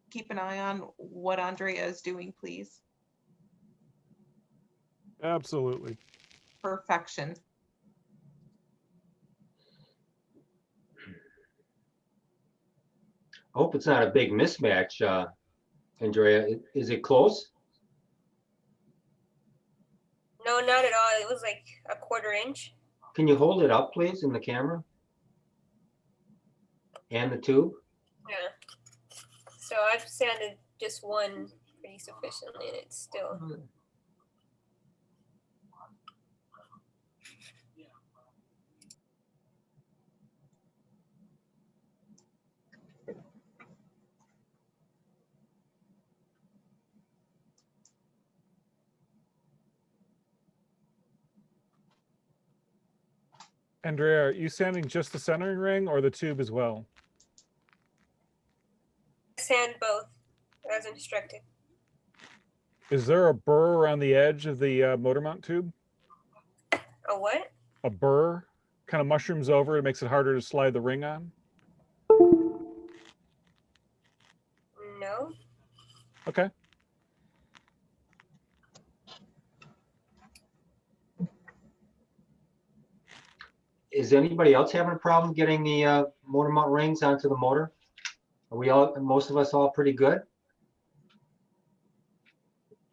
keep an eye on what Andrea is doing, please? Absolutely. Perfection. I hope it's not a big mismatch, Andrea. Is it close? No, not at all. It was like a 1/4 inch. Can you hold it up, please, in the camera? And the tube? Yeah. So I've sanded just one pretty sufficiently, and it's still. Andrea, are you sanding just the centering ring or the tube as well? sand both as instructed. Is there a burr around the edge of the motor mount tube? A what? A burr kind of mushrooms over. It makes it harder to slide the ring on. No. Okay. Is anybody else having a problem getting the motor mount rings onto the motor? Are we all, most of us all pretty good?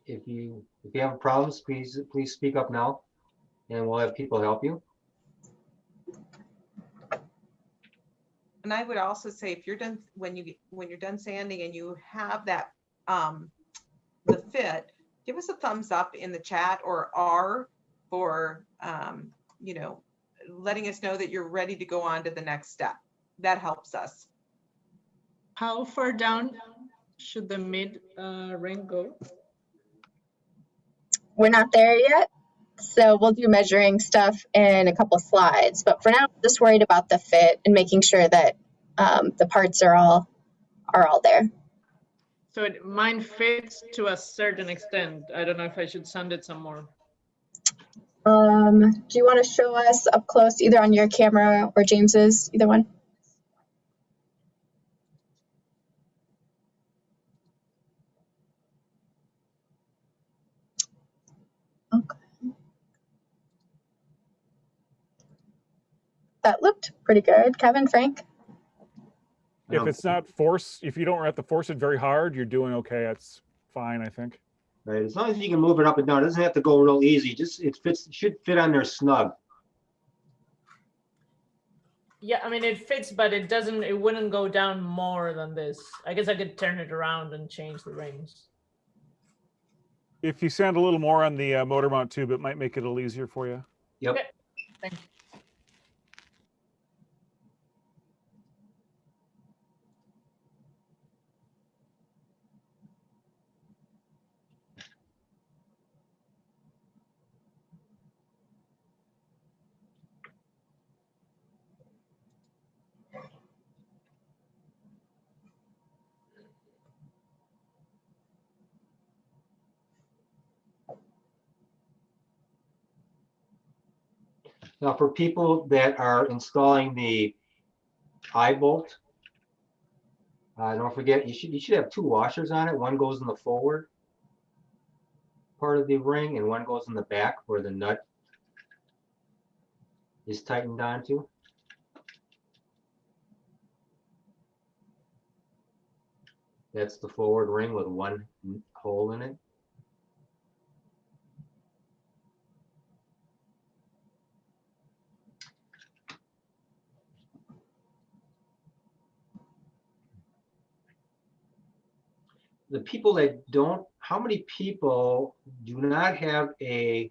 If you have problems, please speak up now, and we'll have people help you. And I would also say, if you're done, when you're done sanding and you have that the fit, give us a thumbs up in the chat, or R for you know, letting us know that you're ready to go on to the next step. That helps us. How far down should the mid ring go? We're not there yet, so we'll do measuring stuff in a couple slides. But for now, I'm just worried about the fit and making sure that the parts are all there. So mine fits to a certain extent. I don't know if I should sand it some more. Do you want to show us up close, either on your camera or James's, either one? Okay. That looked pretty good. Kevin, Frank? If it's not if you don't have to force it very hard, you're doing okay. That's fine, I think. Right, as long as you can move it up and down, it doesn't have to go real easy. Just it should fit on there snug. Yeah, I mean it fits, but it doesn't. It wouldn't go down more than this. I guess I could turn it around and change the rings. If you sand a little more on the motor mount tube, it might make it a little easier for you. Yep. Okay. Thank you. Now, for people that are installing the eye bolt, don't forget you should have two washers on it. One goes in the forward part of the ring, and one goes in the back where the nut is tightened onto. That's the forward ring with one hole in it. The people that don't, how many people do not have a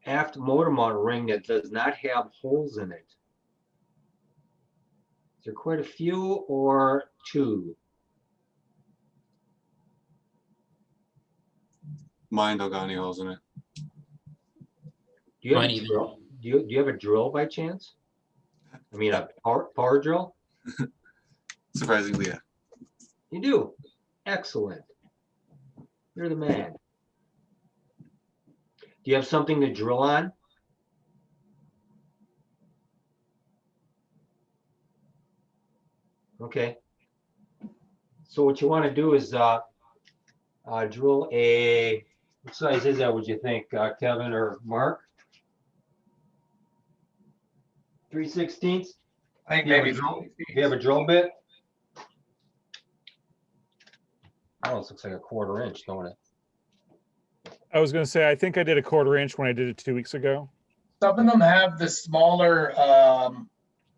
aft motor mount ring that does not have holes in it? Is there quite a few or two? Mine don't got any holes in it. Do you have a drill? Do you have a drill by chance? I mean, a power drill? Surprisingly, yeah. You do? Excellent. You're the man. Do you have something to drill on? Okay. So what you want to do is drill a, what size is that, would you think, Kevin or Mark? 3/16? I think Do you have maybe. do you have a drill bit? Oh, this looks like a 1/4 inch, don't it? I was going to say, I think I did a 1/4 inch when I did it 2 weeks ago. Some of them have the smaller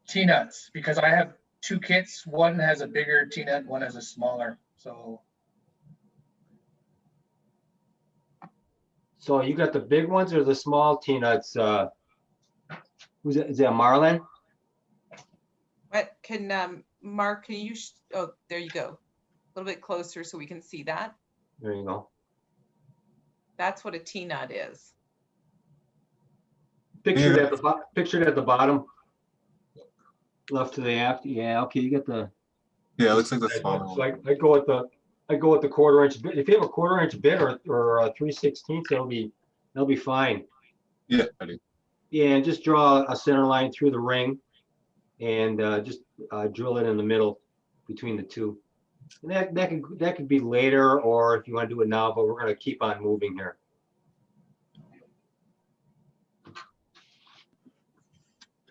T-nuts, because I have two kits. One has a bigger T-nut, one has a smaller. So you got the big ones or the small T-nuts? Who's that? Is that Marlon? What can Mark? Can you? Oh, there you go. A little bit closer so we can see that. There you go. That's what a T-nut is. Pictured at the bottom. Left to the aft. Yeah. Okay. You got the. Yeah, it looks like the So small. I go with the 1/4 inch bit. If you have a 1/4 inch bit or 3/16, that'll be fine. Yeah, I do. Yeah, and just draw a center line through the ring, and just drill it in the middle between the two. And that could be later, or if you want to do it now. But we're going to keep on moving here.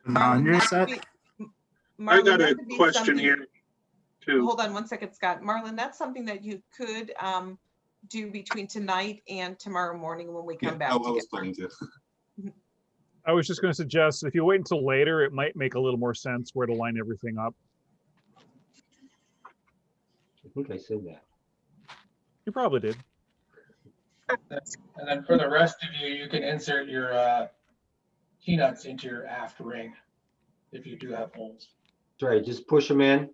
Marlon, you're that set. could be- I Marlon, got that a could be question something- here too. Hold on one second, Scott. Marlon, that's something that you could do between tonight and tomorrow morning when we come back. I to was get planning to. I was just going to suggest if you wait until later, it might make a little more sense where to line everything up. I think I said that. You probably did. And then for the rest of you, you can insert your T-nuts into your aft ring if you do have holes. That's right. Just push them in.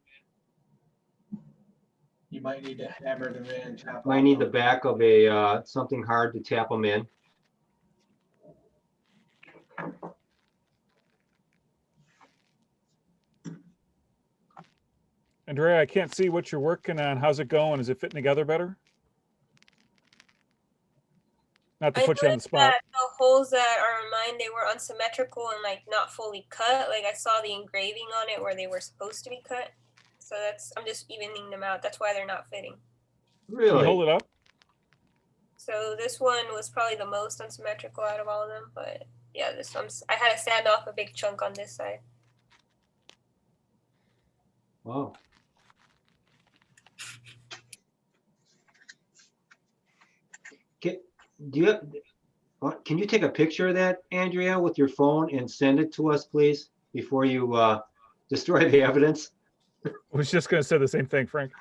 You might need to hammer them in. Tap Might need the back of a something hard to tap them in. Andrea, I can't see what you're working on. How's it going? Is it fitting together better? Not to put you on the noticed spot. that the holes that are in mine, they were unsymmetrical and like not fully cut. Like I saw the engraving on it where they were supposed to be cut. So I'm just evening them out. That's why they're not fitting. Really? Can you hold it up? So this one was probably the most unsymmetrical out of all of them, but yeah, this one's, I had to sand off a big chunk on this side. Wow. Can you take a picture of that, Andrea, with your phone and send it to us, please, before you destroy the evidence? I was just going to say the same thing, Frank.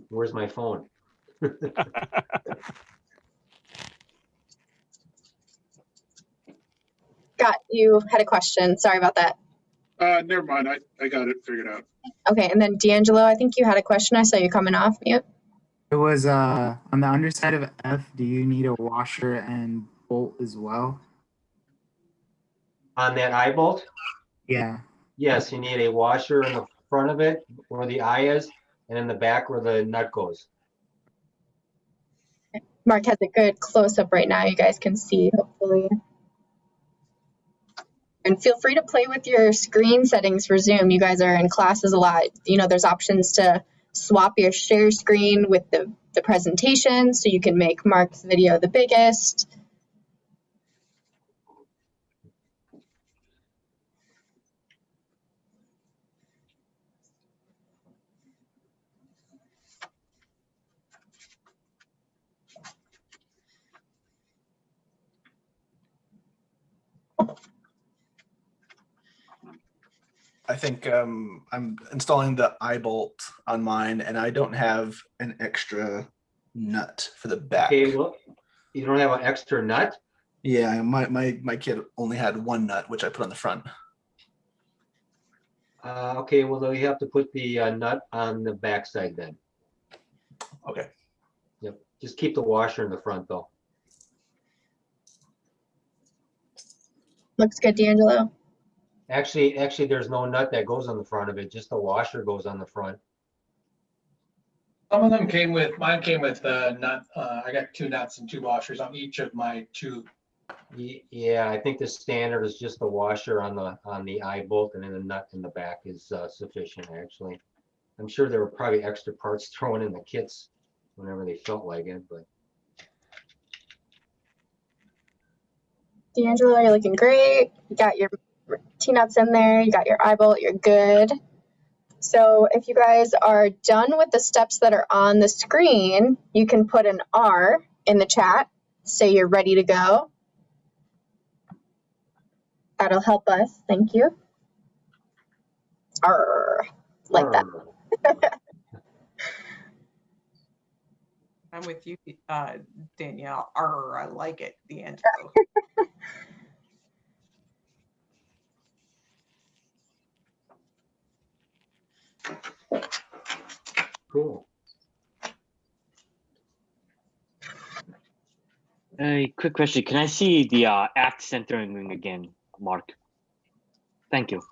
Where's my phone? Scott, you had a question. Sorry about that. Never mind. I got it figured out. Okay, and then D'Angelo, I think you had a question. I saw you coming off mute. It was on the underside of F. Do you need a washer and bolt as well? On that eye bolt? Yeah. Yes, you need a washer in the front of it where the eye is, and in the back where the nut goes. Mark has a good close-up right now. You guys can see, hopefully. And feel free to play with your screen settings for Zoom. You guys are in classes a lot. You know, there's options to swap your share screen with the presentation, so you can make Mark's video the biggest. I think I'm installing the eye bolt on mine, and I don't have an extra nut for the back. Okay, well, you don't have an extra nut? Yeah, my kid only had one nut, which I put on the front. Okay, well, then you have to put the nut on the back side then. Okay. Yep. Just keep the washer in the front though. Looks good, D'Angelo. Actually, there's no nut that goes on the front of it. Just the washer goes on the front. Some of them came with, mine came with nut. I got 2 nuts and 2 washers on each of my 2. Yeah, I think the standard is just the washer on the eye bolt, and then the nut in the back is sufficient. Actually, I'm sure there were probably extra parts thrown in the kits whenever they felt like it, but. D'Angelo, you're looking great. You got your T-nuts in there. You got your eye bolt. You're good. So if you guys are done with the steps that are on the screen, you can put an R in the chat. Say you're ready to go. That'll help us. Thank you. R, like that. I'm with you, Danielle. I like it, D'Angelo. A quick question. Can I see the aft centering ring again, Mark? Thank you.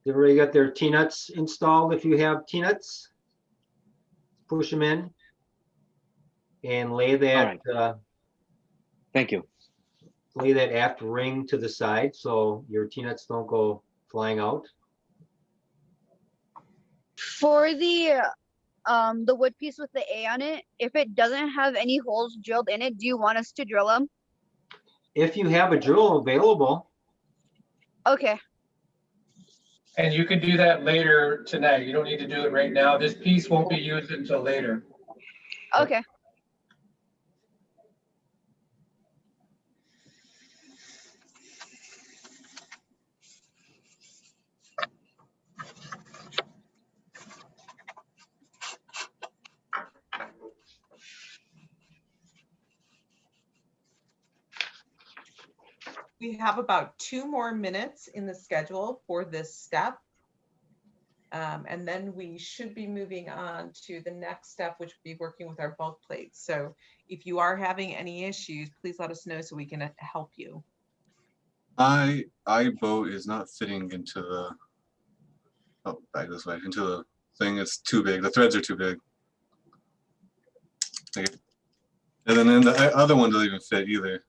Everybody got their T-nuts installed? If you have T-nuts, push them in and lay that. Thank you. Lay that aft ring to the side so your T-nuts don't go flying out. For the wood piece with the A on it, if it doesn't have any holes drilled in it, do you want us to drill them? If you have a drill available. Okay. And you can do that later tonight. You don't need to do it right now. This piece won't be used until later. Okay. We have about 2 more minutes in the schedule for this step. And then we should be moving on to the next step, which would be working with our bulk plates. So if you are having any issues, please let us know so we can help you. My boat is not fitting into the, oh, back this way, into the thing. It's too big. The threads are too big. Okay. And then the other one doesn't even fit either.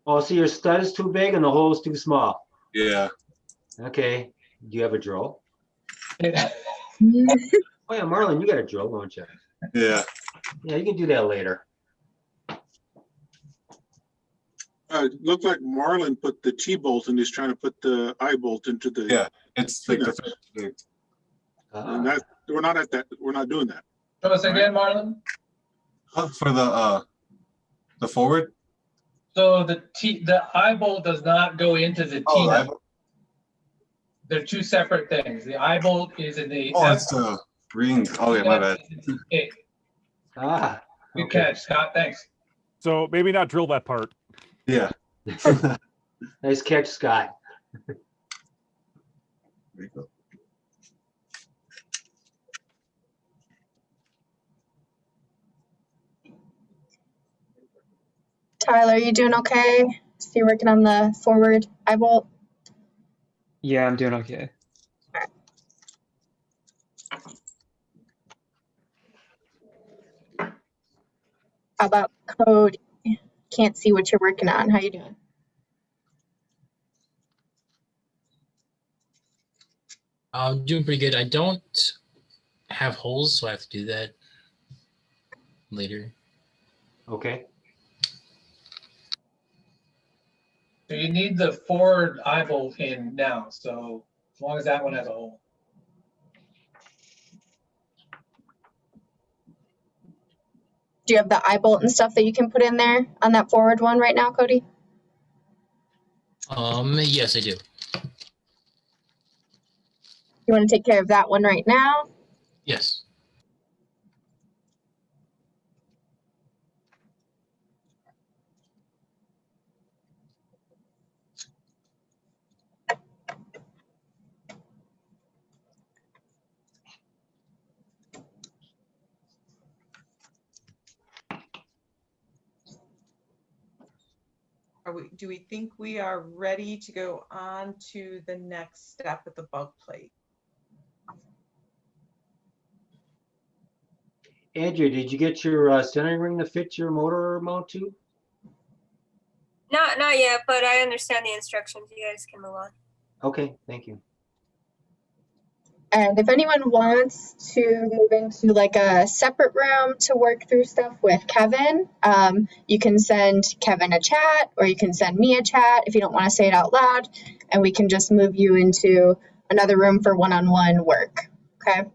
Oh, so your stud is too big and the hole is too small. Yeah. Okay. Do you have a drill? Oh yeah, Marlon, you got a drill, don't you? Yeah. Yeah, you can do that later. It looked like Marlon put the T-bolt and he's trying to put the I-bolt into the. Yeah, it's like the big. And that we're not at that. We're not doing that. Show us again, Marlon. For the forward. So the eye bolt does not go into the T-nut. They're two separate things. The eye bolt is in the. Oh, it's the ring. Oh yeah, my bad. Good catch, Scott. Thanks. So maybe not drill that part. Yeah. Nice catch, Scott. There you go. Tyler, you doing okay? So you're working on the forward eye bolt? Yeah, I'm doing okay. How about code? Can't see what you're working on. How you doing? I'm doing pretty good. I don't have holes, so I have to do that later. Okay. So you need the forward eye bolt in now. So as long as that one has a hole. Do you have the eye bolt and stuff that you can put in there on that forward one right now, Cody? Yes, I do. You want to take care of that one right now? Yes. Do we think we are ready to go on to the next step with the bulk plate? Andrew, did you get your centering ring to fit your motor mount to? Not yet, but I understand the instructions. You guys can move on. Okay, thank you. And if anyone wants to move into like a separate room to work through stuff with Kevin, you can send Kevin a chat or you can send me a chat if you don't want to say it out loud, and we can just move you into another room for one-on-one work. Okay.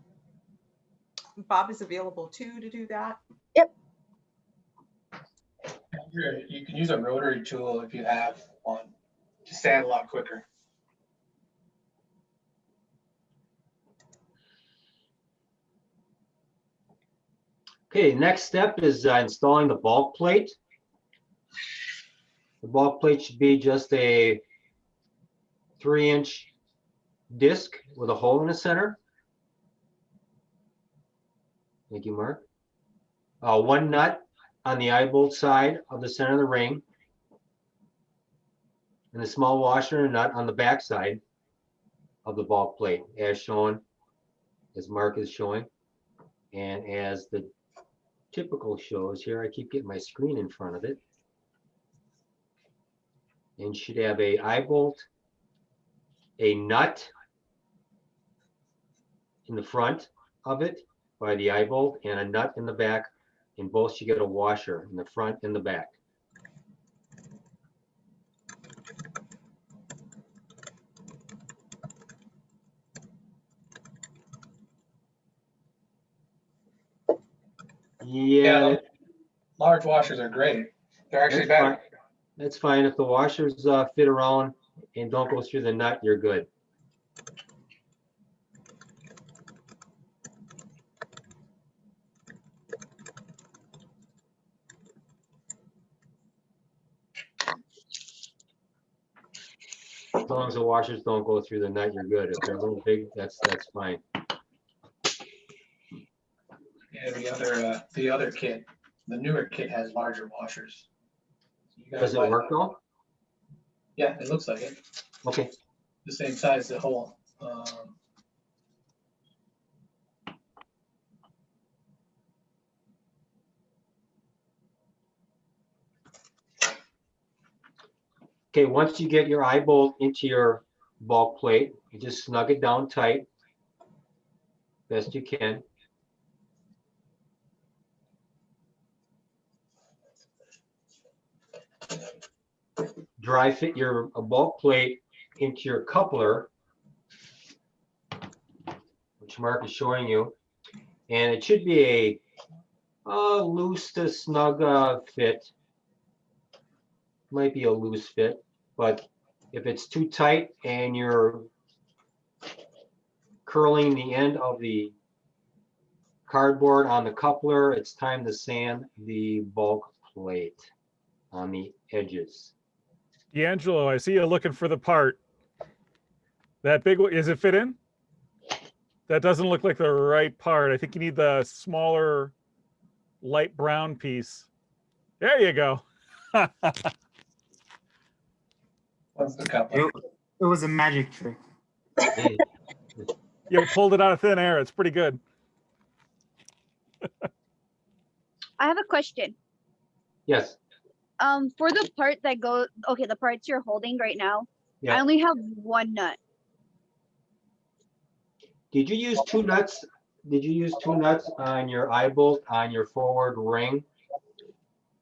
Bob is available too to do that. Yep. You can use a rotary tool if you have one to sand a lot quicker. Okay, next step is installing the bulk plate. The bulk plate should be just a 3-inch disc with a hole in the center. Thank you, Mark. one nut on the eye bolt side of the center of the ring, and a small washer and nut on the back side of the bulk plate, as shown, as Mark is showing, and as the typical shows here. I keep getting my screen in front of it. And should have a eye bolt, a nut in the front of it by the eye bolt, and a nut in the back. In both, you get a washer in the front and the back. Yeah, large washers are great. They're actually that's better. fine. That's fine. If the washers fit around and don't go through the nut, you're good. As long as the washers don't go through the nut, you're good. If they're a little big, that's fine. Yeah, the other kit, the newer kit has larger washers. So you gotta Does it buy work though? Yeah, it looks like it. Okay. The same size, the hole. Okay, once you get your eye bolt into your bulk plate, you just snug it down tight, best you can. Dry fit your bulk plate into your coupler, which Mark is showing you, and it should be a loose to snug fit. Might be a loose fit, but if it's too tight and you're curling the end of the cardboard on the coupler, it's time to sand the bulk plate on the edges. D'Angelo, I see you looking for the part. That big one, is it fit in? That doesn't look like the right part. I think you need the smaller light brown piece. There you go. What's the coupler? It was a magic trick. You pulled it out of thin air. It's pretty good. I have a question. Yes. For the part that goes, okay, the parts you're holding right now, Yeah. I only have one nut. Did you use two nuts? Did you use two nuts on your eye bolt on your forward ring?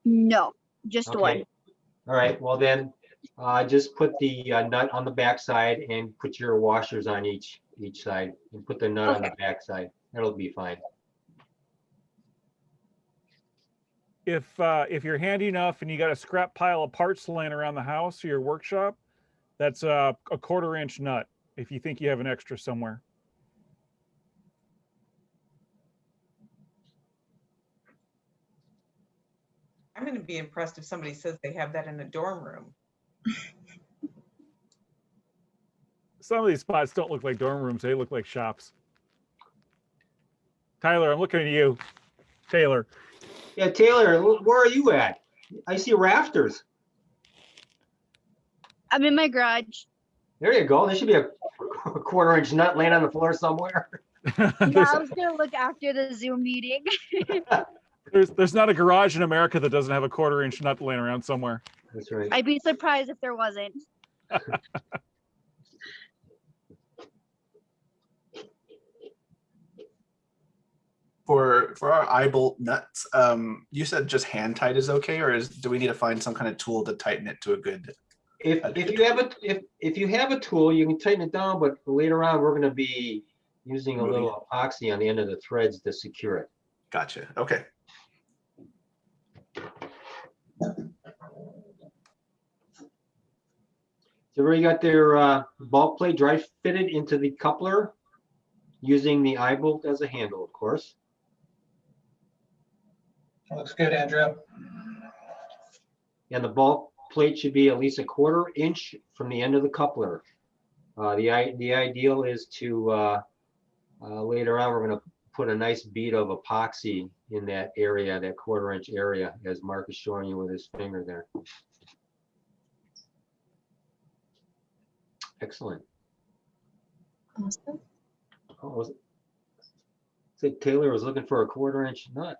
No, just Okay. one. All right. Well then, just put the nut on the back side and put your washers on each side, and put the nut on the back side. That'll be fine. If you're handy enough and you got a scrap pile of parts laying around the house or your workshop, that's a 1/4 inch nut. If you think you have an extra somewhere. I'm going to be impressed if somebody says they have that in a dorm room. Some of these spots don't look like dorm rooms. They look like shops. Tyler, I'm looking at you. Taylor. Yeah, Taylor, where are you at? I see rafters. I'm in my garage. There you go. There should be a 1/4 inch nut laying on the floor somewhere. Yeah, I was gonna look after the Zoom meeting. There's not a garage in America that doesn't have a 1/4 inch nut laying around somewhere. That's right. I'd be surprised if there wasn't. For our eye bolt nuts, you said just hand tight is okay, or do we need to find some kind of tool to tighten it to a good? If you have a tool, you can tighten it down, but later on we're going to be using a little epoxy on the end of the threads to secure it. Gotcha. Okay. So everybody got their bulk plate dry fitted into the coupler using the eye bolt as a handle, of course. Looks good, Andrew. And the bulk plate should be at least a 1/4 inch from the end of the coupler. The ideal is to later on we're going to put a nice bead of epoxy in that area, that 1/4 inch area, as Mark is showing you with his finger there. Excellent. Awesome. Oh, was it? Said Taylor was looking for a 1/4 inch nut.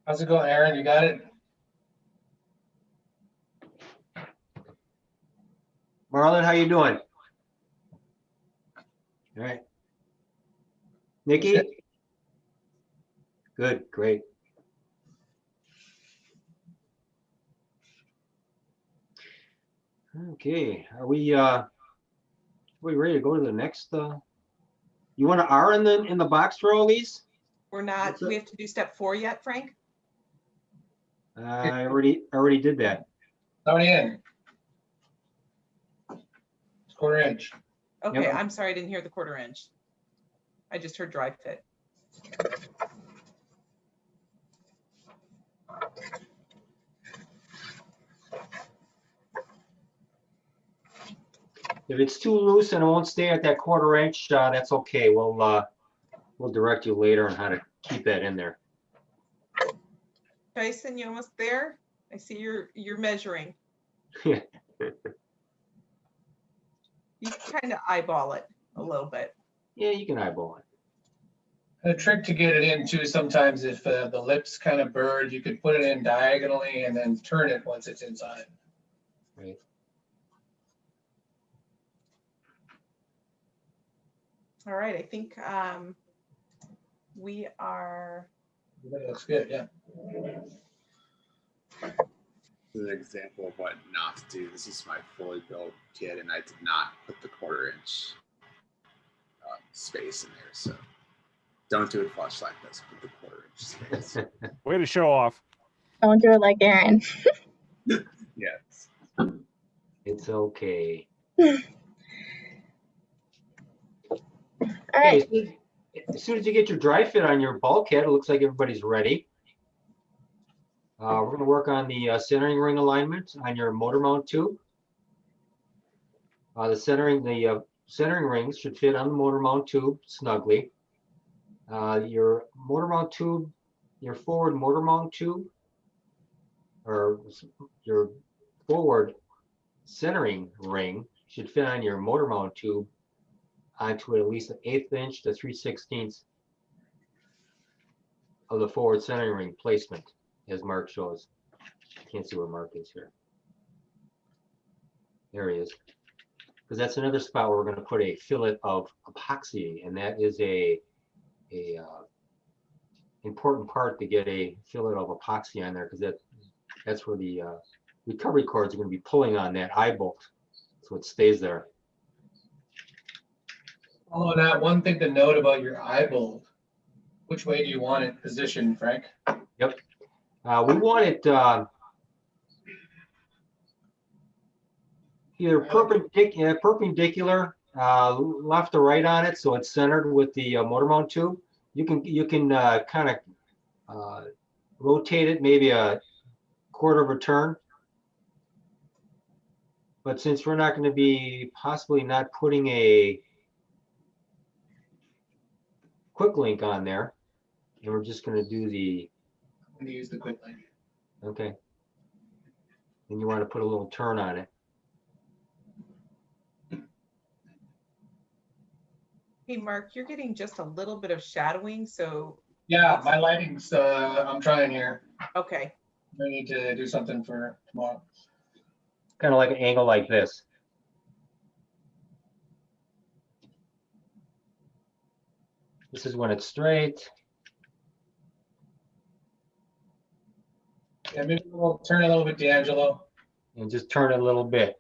How's it going, Aaron? You got it? Marlon, how you doing? All right. Nikki? Good, great. Okay, are we ready to go to the next you want an R in the box for all these? We're not, What's we it? have to do step 4 yet, Frank? I already did that. Already in. It's 1/4 inch. Okay, Yep. I'm sorry, I didn't hear the 1/4 inch. I just heard dry fit. If it's too loose and it won't stay at that 1/4 inch, that's okay. We'll direct you later on how to keep that in there. Tyson, you almost there? I see you're measuring. Yeah. You kind of eyeball it a little bit. Yeah, you can eyeball it. A trick to get it in too, sometimes if the lips kind of burred, you could put it in diagonally and then turn it once it's inside. Right. All right, I think we are. That looks good, yeah. This is an example of what not to do. This is my fully built kit, and I did not put the 1/4 inch space in there. So don't do it flush like this. Put the 1/4 inch space. Way to show off. Don't do it like Aaron. Yes. It's okay. All right. Okay, as soon as you get your dry fit on your bulkhead, it looks like everybody's ready. We're going to work on the centering ring alignment on your motor mount tube. The centering rings should fit on the motor mount tube snugly. Your motor mount tube, your forward motor mount tube, or your forward centering ring should fit on your motor mount tube onto at least an 1/8 inch to 3/16 of the forward centering ring placement, as Mark shows. Can't see where Mark is here. There he is. Because that's another spot where we're going to put a fillet of epoxy, and that is a important part to get a fillet of epoxy on there, because that's where the recovery cords are going to be pulling on that eye bolt, so it stays there. Oh, that one thing to note about your eye bolt. Which way do you want it positioned, Frank? Yep. We want it either perpendicular, left or right on it, so it's centered with the motor mount tube. You can kind of rotate it maybe a 1/4 of a turn. But since we're not going to be possibly not putting a quick link on there, and we're just going to do the. I'm going to use the quick link. Okay. And you want to put a little turn on it. Hey, Mark, you're getting just a little bit of shadowing, so. Yeah, my lighting's, I'm trying here. Okay. I need to do something for tomorrow. Kind of like an angle like this. This is when it's straight. Yeah, maybe we'll turn a little bit, D'Angelo. And just turn it a little bit.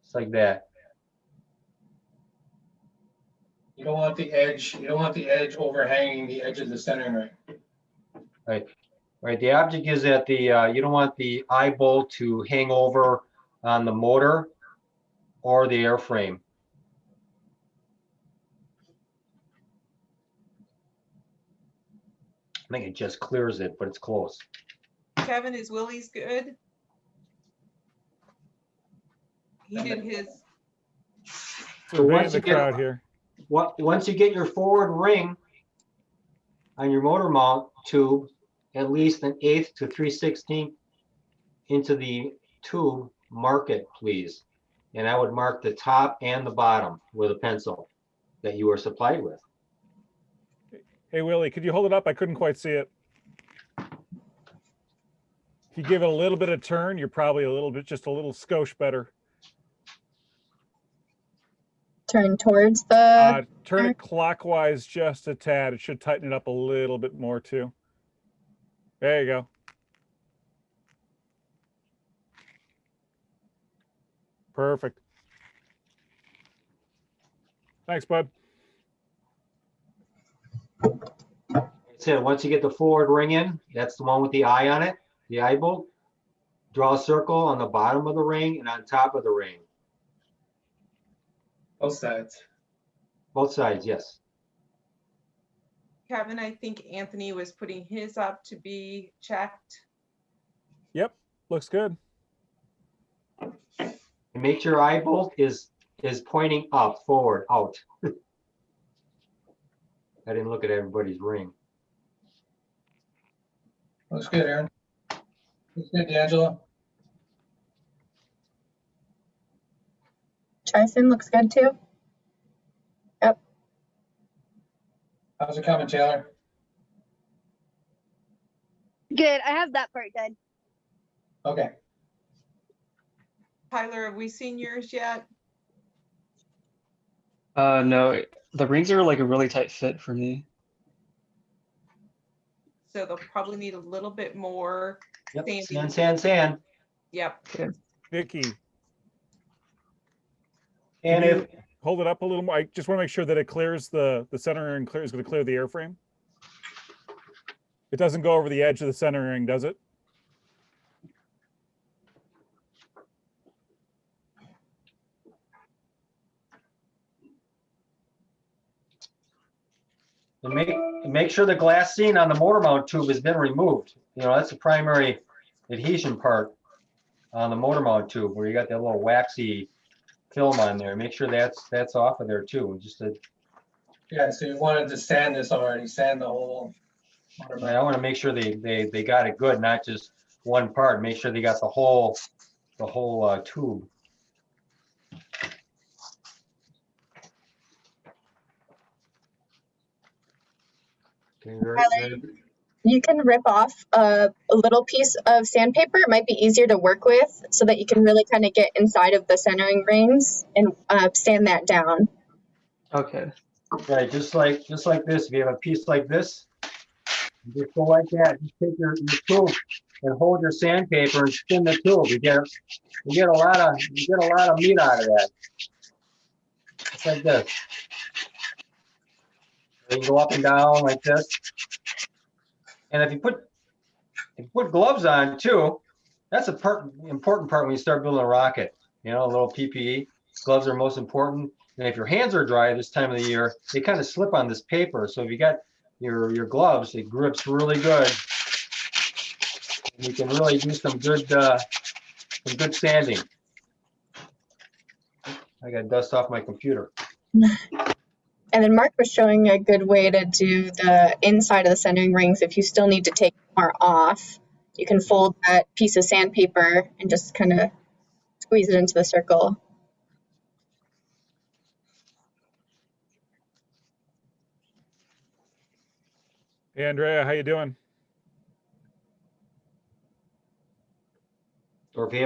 Just like that. You don't want the edge overhanging the edge of the centering ring. Right. Right. The object is that you don't want the eye bolt to hang over on the motor or the airframe. I think it just clears it, but it's close. Kevin, is Willie's good? He did his. surveying the crowd here. Once you get your forward ring on your motor mount tube, at least 1/8 to 3/16 into the tube, mark it, please. And I would mark the top and the bottom with a pencil that you were supplied with. Hey, Willie, could you hold it up? I couldn't quite see it. If you give it a little bit of turn, you're probably just a little skosh better. Turn towards the. Turn it clockwise just a tad. It should tighten it up a little bit more too. There you go. Perfect. Thanks, bud. That's it. Once you get the forward ring in, that's the one with the eye on it, the eye bolt. Draw a circle on the bottom of the ring and on top of the ring. Both sides. Both sides, yes. Kevin, I think Anthony was putting his up to be checked. Yep, looks good. And make sure eye bolt is pointing up, forward, out. I didn't look at everybody's ring. Looks good, Aaron. Looks good, D'Angelo. Chison looks good too. Yep. How's it coming, Taylor? Good. I have that part done. Okay. Tyler, have we seen yours yet? No, the rings are like a really tight fit for me. So they'll probably need a little bit more. Yep. Sand. Yep. Okay. Vicky. And if hold it up a little more. I just want to make sure that it clears the center ring. Is going to clear the airframe. It doesn't go over the edge of the center ring, does it? And make sure the glass scene on the motor mount tube has been removed. You know, that's the primary adhesion part on the motor mount tube, where you got that little waxy film on there. Make sure that's off of there too. Yeah, so you wanted to sand this already, sand the whole. I want to make sure they got it good, not just one part. Make sure they got the whole tube. You can rip off a little piece of sandpaper. It might be easier to work with so that you can really kind of get inside of the centering rings and sand that down. Okay. Right, just like this. If you have a piece like this, just go like that. Just take your tube and hold your sandpaper and spin the tube. You get a lot of meat out of that. Just like this. You can go up and down like this. And if you put gloves on too, that's a important part when you start building a rocket. You know, a little PPE. Gloves are most important. And if your hands are dry this time of the year, they kind of slip on this paper. So if you got your gloves, it grips really good. And you can really do some good sanding. I got dust off my computer. And then Mark was showing a good way to do the inside of the centering rings. If you still need to take more off, you can fold that piece of sandpaper and just kind of squeeze it into the circle. Hey, Andrea, how you doing? Or if you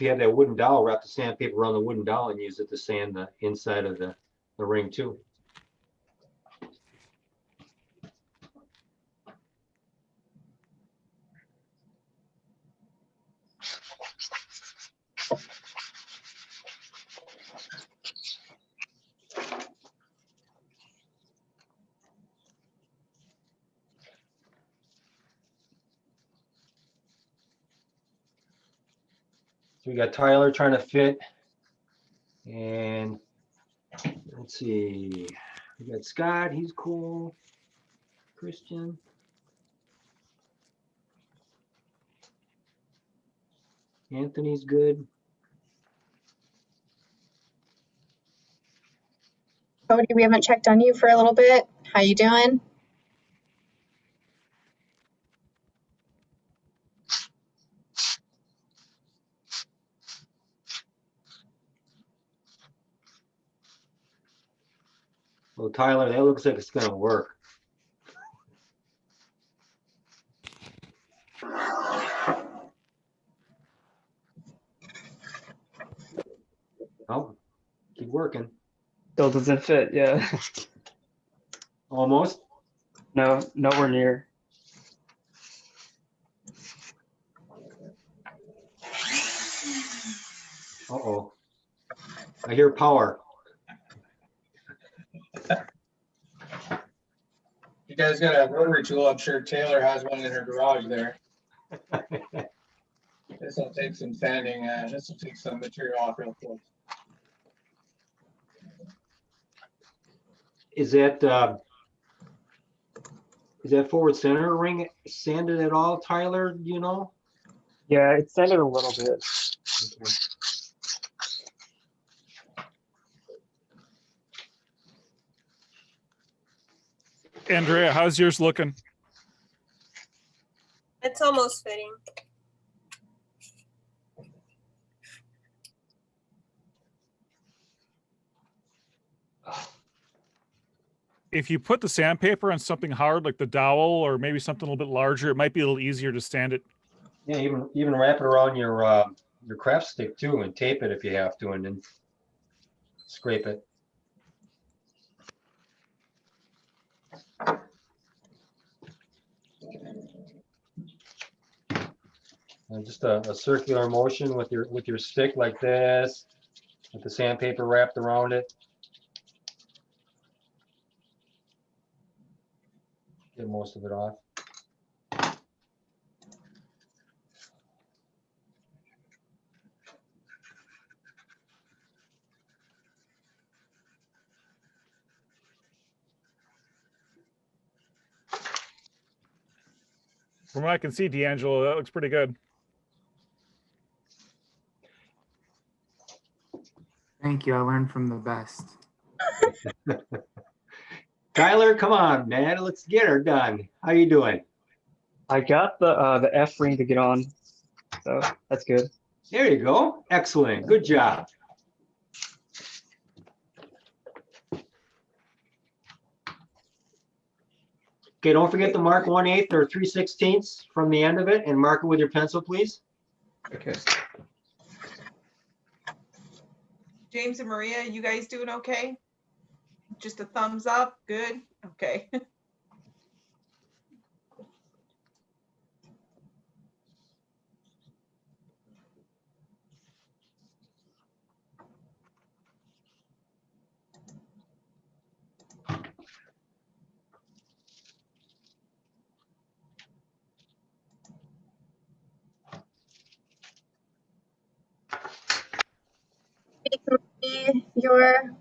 have that wooden dowel, wrap the sandpaper around the wooden dowel and use it to sand the inside of the ring too. So we got Tyler trying to fit, and let's see, we got Scott, he's cool. Christian. Anthony's good. Cody, we haven't checked on you for a little bit. How you doing? Well, Tyler, that looks like it's gonna work. Oh, keep working. Still doesn't fit, yeah. Almost. No, nowhere near. Uh-oh. I hear power. You guys got a rotary tool. I'm sure Taylor has one in her garage there. This will take some sanding. This will take some material off real quick. Is that forward center ring sanded at all, Tyler? Do you know? Yeah, it's sanded a little bit. Okay. Andrea, how's yours looking? It's almost fitting. If you put the sandpaper on something hard like the dowel or maybe something a little bit larger, it might be a little easier to stand it. Yeah, even wrap it around your craft stick too, and tape it if you have to, and then scrape it. And just a circular motion with your stick like this, with the sandpaper wrapped around it. Get most of it off. From what I can see, D'Angelo, that looks pretty good. Thank you. I learned from the best. Tyler, come on, man. Let's get her done. How you doing? I got the F ring to get on, so that's good. There you go. Excellent. Good job. Okay, don't forget to mark 1/8 or 3/16 from the end of it and mark it with your pencil, please. Okay. James and Maria, you guys doing okay? Just a thumbs up, good, okay.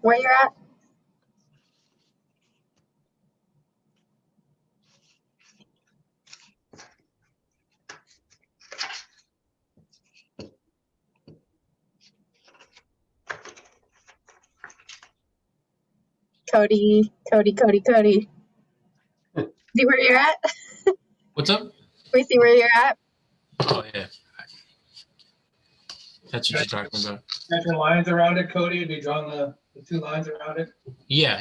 Where you're at? Cody. See where you're at? What's up? We see where you're at. Oh yeah. That's what you're talking about. Got your lines around it, Cody? Have you drawn the 2 lines around it? Yeah.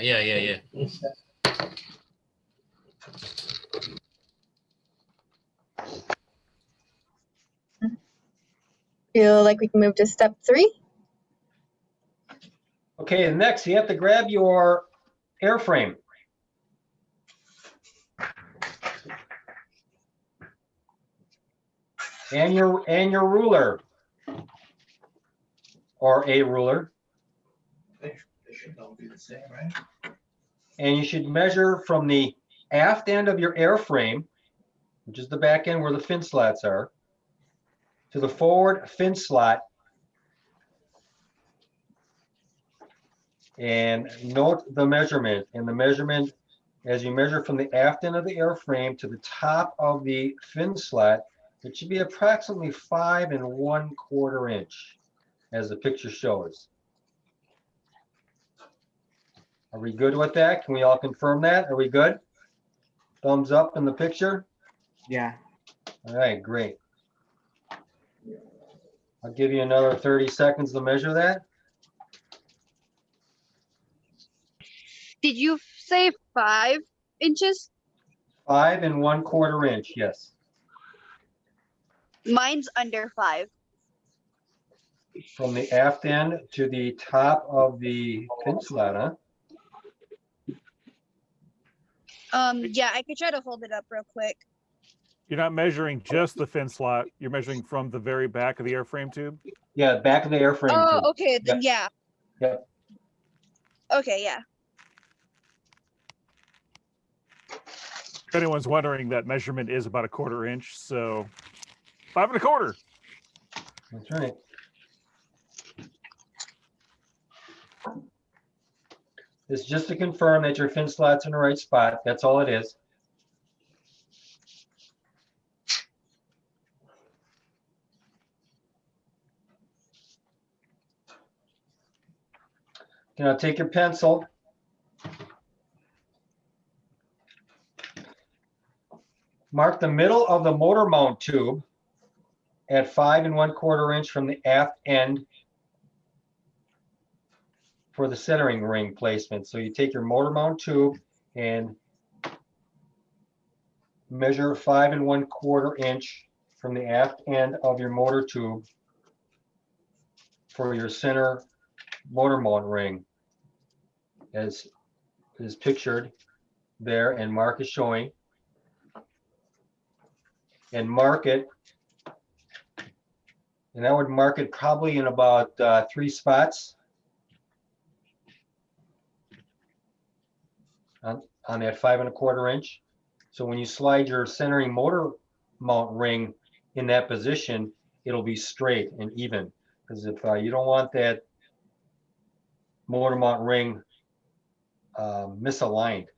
Feel like we can move to step 3? Okay, and next you have to grab your airframe. And your ruler. Or a ruler. They should all be the same, right? And you should measure from the aft end of your airframe, which is the back end where the fin slots are, to the forward fin slot. And note the measurement. And the measurement, as you measure from the aft end of the airframe to the top of the fin slot, it should be approximately 5 1/4 inch, as the picture shows. Are we good with that? Can we all confirm that? Are we good? Thumbs up in the picture? Yeah. All right, great. I'll give you another 30 seconds to measure that. Did you say 5 inches? 5 1/4 inch, yes. Mine's under 5. From the aft end to the top of the fin slat, huh? Yeah, I could try to hold it up real quick. You're not measuring just the fin slot. You're measuring from the very back of the airframe tube. Yeah, back of the airframe tube. Oh, okay, then yeah. Yep. Okay, yeah. If anyone's wondering, that measurement is about 1/4 inch, so 5 1/4. That's right. It's just to confirm that your fin slot's in the right spot. That's all it is. Now take your pencil. Mark the middle of the motor mount tube at 5 1/4 inch from the aft end for the centering ring placement. So you take your motor mount tube and measure 5 1/4 inch from the aft end of your motor tube for your center motor mount ring, as is pictured there, and Mark is showing. And mark it, and I would mark it probably in about 3 spots on that 5 1/4 inch. So when you slide your centering motor mount ring in that position, it'll be straight and even. Because if you don't want that motor mount ring misaligned.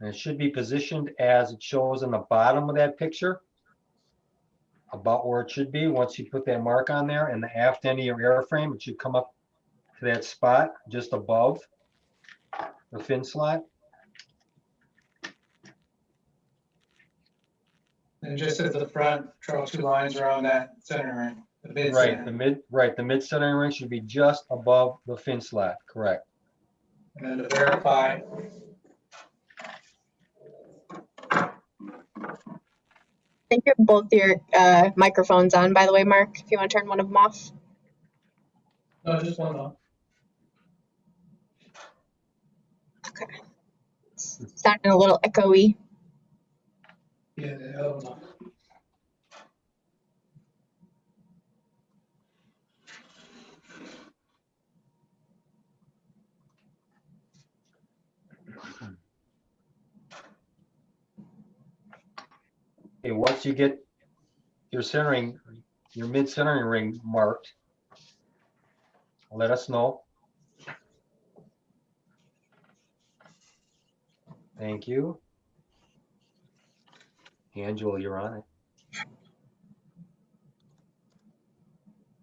And it should be positioned as it shows in the bottom of that picture, about where it should be. Once you put that mark on there and the aft end of your airframe, it should come up to that spot just above the fin slot. And just at the front, draw 2 lines around that center ring. The mid Right, the mid centering ring should be just above the fin slot, correct. And then to verify. I think you have both your microphones on, by the way, Mark, if you want to turn one of them off. No, just one though. Okay. Sounding a little echoey. Yeah, the other one. Okay, once you get your centering, your mid centering ring marked, let us know. Thank you. Angela, you're on it.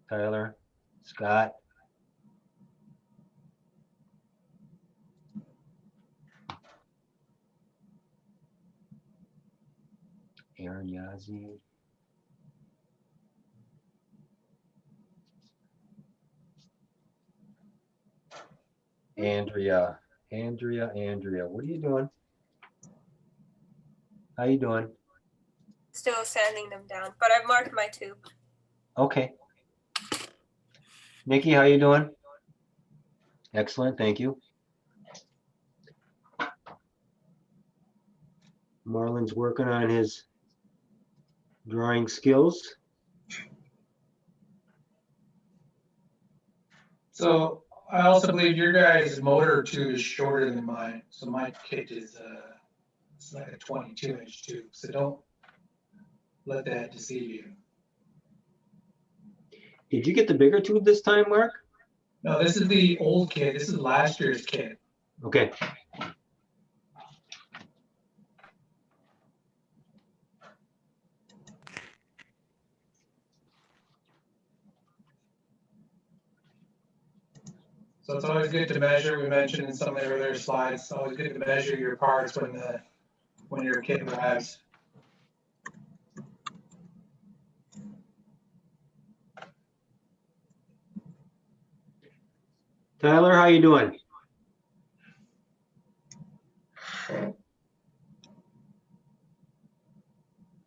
Tyler, Scott. Aaron Yazzie. Andrea, what are you doing? How you doing? Still sanding them down, but I've marked my tube. Okay. Nikki, how you doing? Excellent, thank you. Marlon's working on his drawing skills. So I also believe your guys' motor tube is shorter than mine. So my kit is it's like a 22-inch tube. So don't let that deceive you. Did you get the bigger tube this time, Mark? No, this is the old kit. This is last year's kit. Okay. So it's always good to measure. We mentioned in some of the earlier slides, it's always good to measure your parts when your kit arrives. Tyler, how you doing?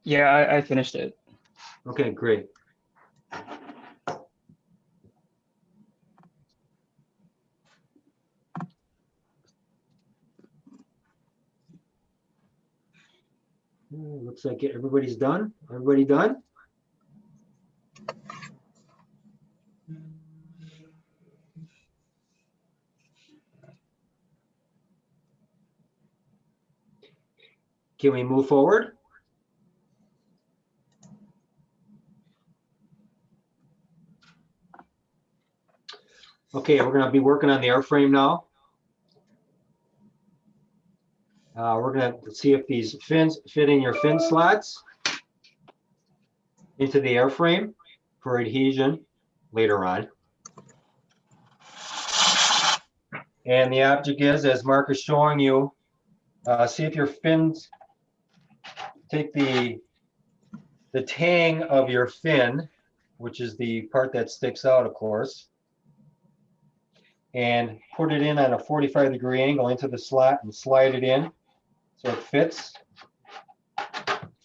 Yeah, I finished it. Okay, great. Looks like everybody's done. Everybody done? Can we move forward? Okay, we're gonna be working on the airframe now. We're gonna see if these fins fit in your fin slots into the airframe for adhesion later on. And the object is, as Mark is showing you, see if your fins take the tang of your fin, which is the part that sticks out, of course, and put it in on a 45-degree angle into the slot and slide it in so it fits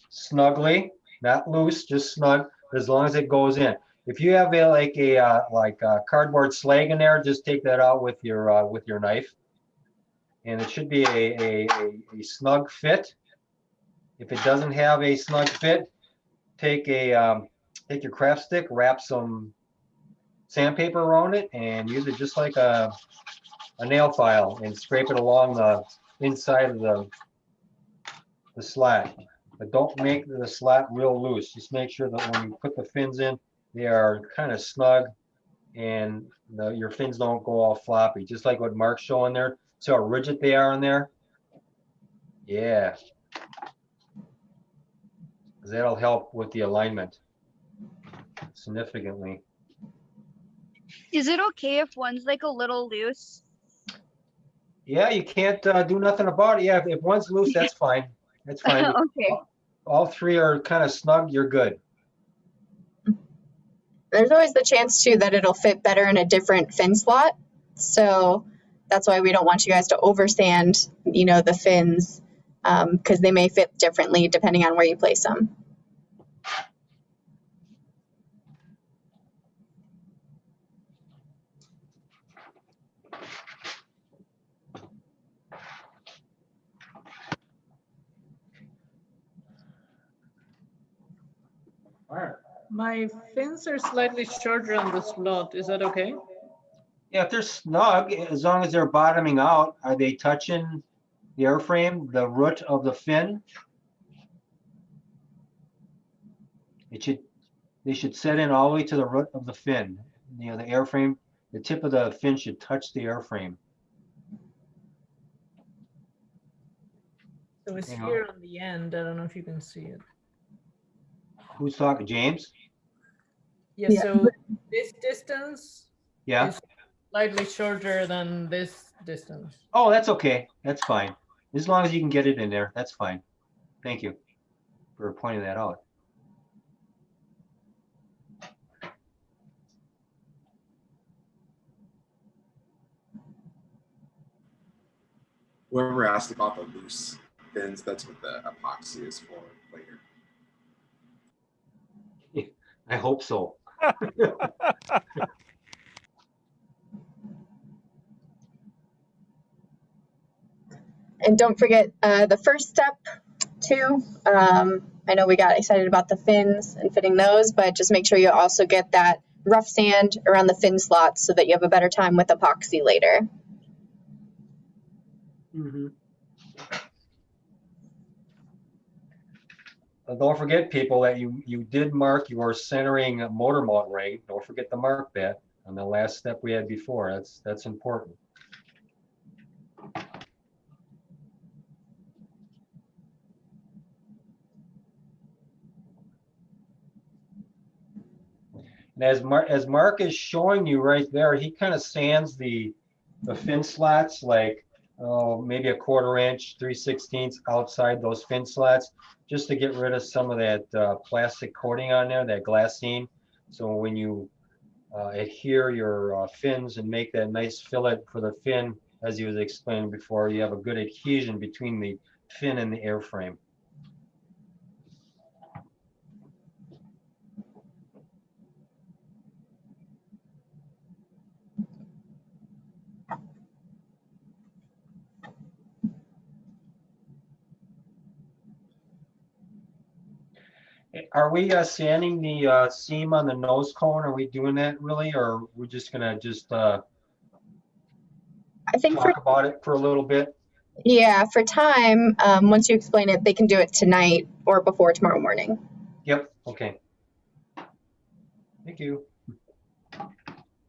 snugly, not loose, just snug, as long as it goes in. If you have a cardboard slag in there, just take that out with your knife, and it should be a snug fit. If it doesn't have a snug fit, take your craft stick, wrap some sandpaper around it, and use it just like a nail file, and scrape it along the inside of the slat. But don't make the slat real loose. Just make sure that when you put the fins in, they are kind of snug, and your fins don't go all floppy. Just like what Mark's showing there. See how rigid they are in there? Yeah. That'll help with the alignment significantly. Is it okay if one's like a little loose? Yeah, you can't do nothing about it. Yeah, if one's loose, that's fine. That's fine. Okay. All three are kind of snug, you're good. There's always the chance too that it'll fit better in a different fin slot. So that's why we don't want you guys to oversand, the fins, because they may fit differently depending on where you place them. My fins are slightly shorter on the slot. Is that okay? Yeah, if they're snug, as long as they're bottoming out, are they touching the airframe, the root of the fin? They should set in all the way to the root of the fin. The airframe, the tip of the fin should touch the airframe. So it's here on the end. I don't know if you can see it. Who's talking, James? Yeah, so this distance Yeah. is slightly shorter than this distance. Oh, that's okay. That's fine. As long as you can get it in there, that's fine. Thank you for pointing that out. Whoever asked about the loose fins, that's what the epoxy is for later. I hope so. And don't forget the first step too. I know we got excited about the fins and fitting those, but just make sure you also get that rough sand around the fin slots so that you have a better time with epoxy later. Mm-hmm. Don't forget, people, that you did mark your centering motor mount ring. Don't forget to mark that on the last step we had before. That's important. And as Mark is showing you right there, he kind of sands the the fin slots, like maybe a 1/4 inch, 3/16 outside those fin slots, just to get rid of some of that plastic coating on there, that glassine. So when you adhere your fins and make that nice fillet for the fin, as you was explaining before, you have a good adhesion between the fin and the airframe. Are we sanding the seam on the nose cone? Are we doing that really, or we're just gonna just I think talk about it for a little bit? yeah, for time, once you explain it, they can do it tonight or before tomorrow morning. Yep. Okay. Thank you.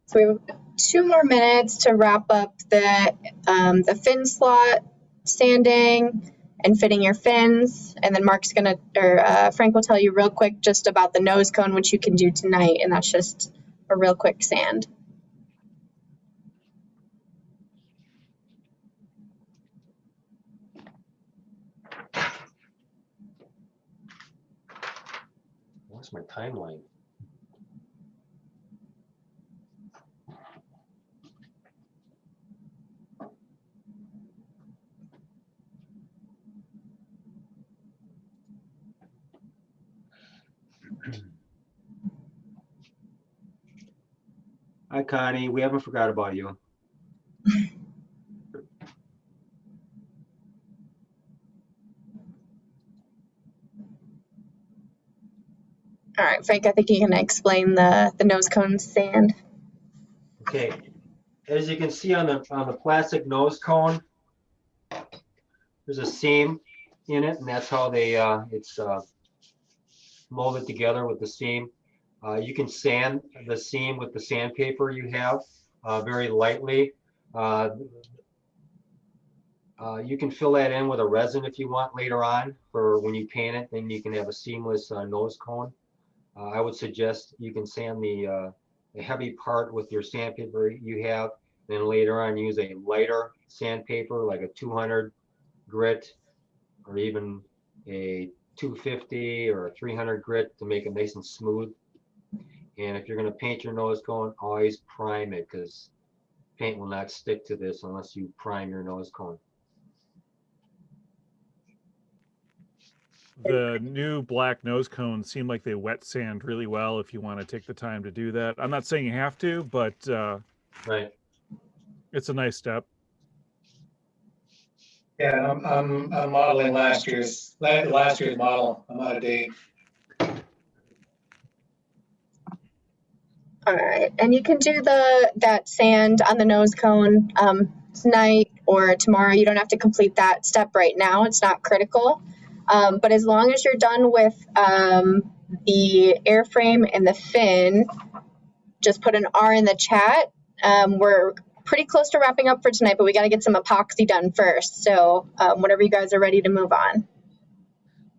So we have 2 more minutes to wrap up the fin slot sanding and fitting your fins, and then Mark's gonna, or Frank will tell you real quick just about the nose cone, which you can do tonight, and that's just a real quick sand. What's my timeline? Hi, Connie. We haven't forgot about you. All right, Frank, I think you can explain the nose cone sand. Okay. As you can see on the plastic nose cone, there's a seam in it, and that's how they it's molded together with the seam. You can sand the seam with the sandpaper you have very lightly. You can fill that in with a resin if you want later on for when you paint it, then you can have a seamless nose cone. I would suggest you can sand the heavy part with your sandpaper you have, then later on use a lighter sandpaper like a 200 grit or even a 250 or a 300 grit to make it nice and smooth. And if you're going to paint your nose cone, always prime it, because paint will not stick to this unless you prime your nose cone. The new black nose cones seem like they wet sand really well if you want to take the time to do that. I'm not saying you have to, but right, it's a nice step. Yeah, I'm modeling last year's model. I'm out of date. All right, and you can do that sand on the nose cone tonight or tomorrow. You don't have to complete that step right now. It's not critical. But as long as you're done with the airframe and the fin, just put an R in the chat. We're pretty close to wrapping up for tonight, but we got to get some epoxy done first. So whenever you guys are ready to move on.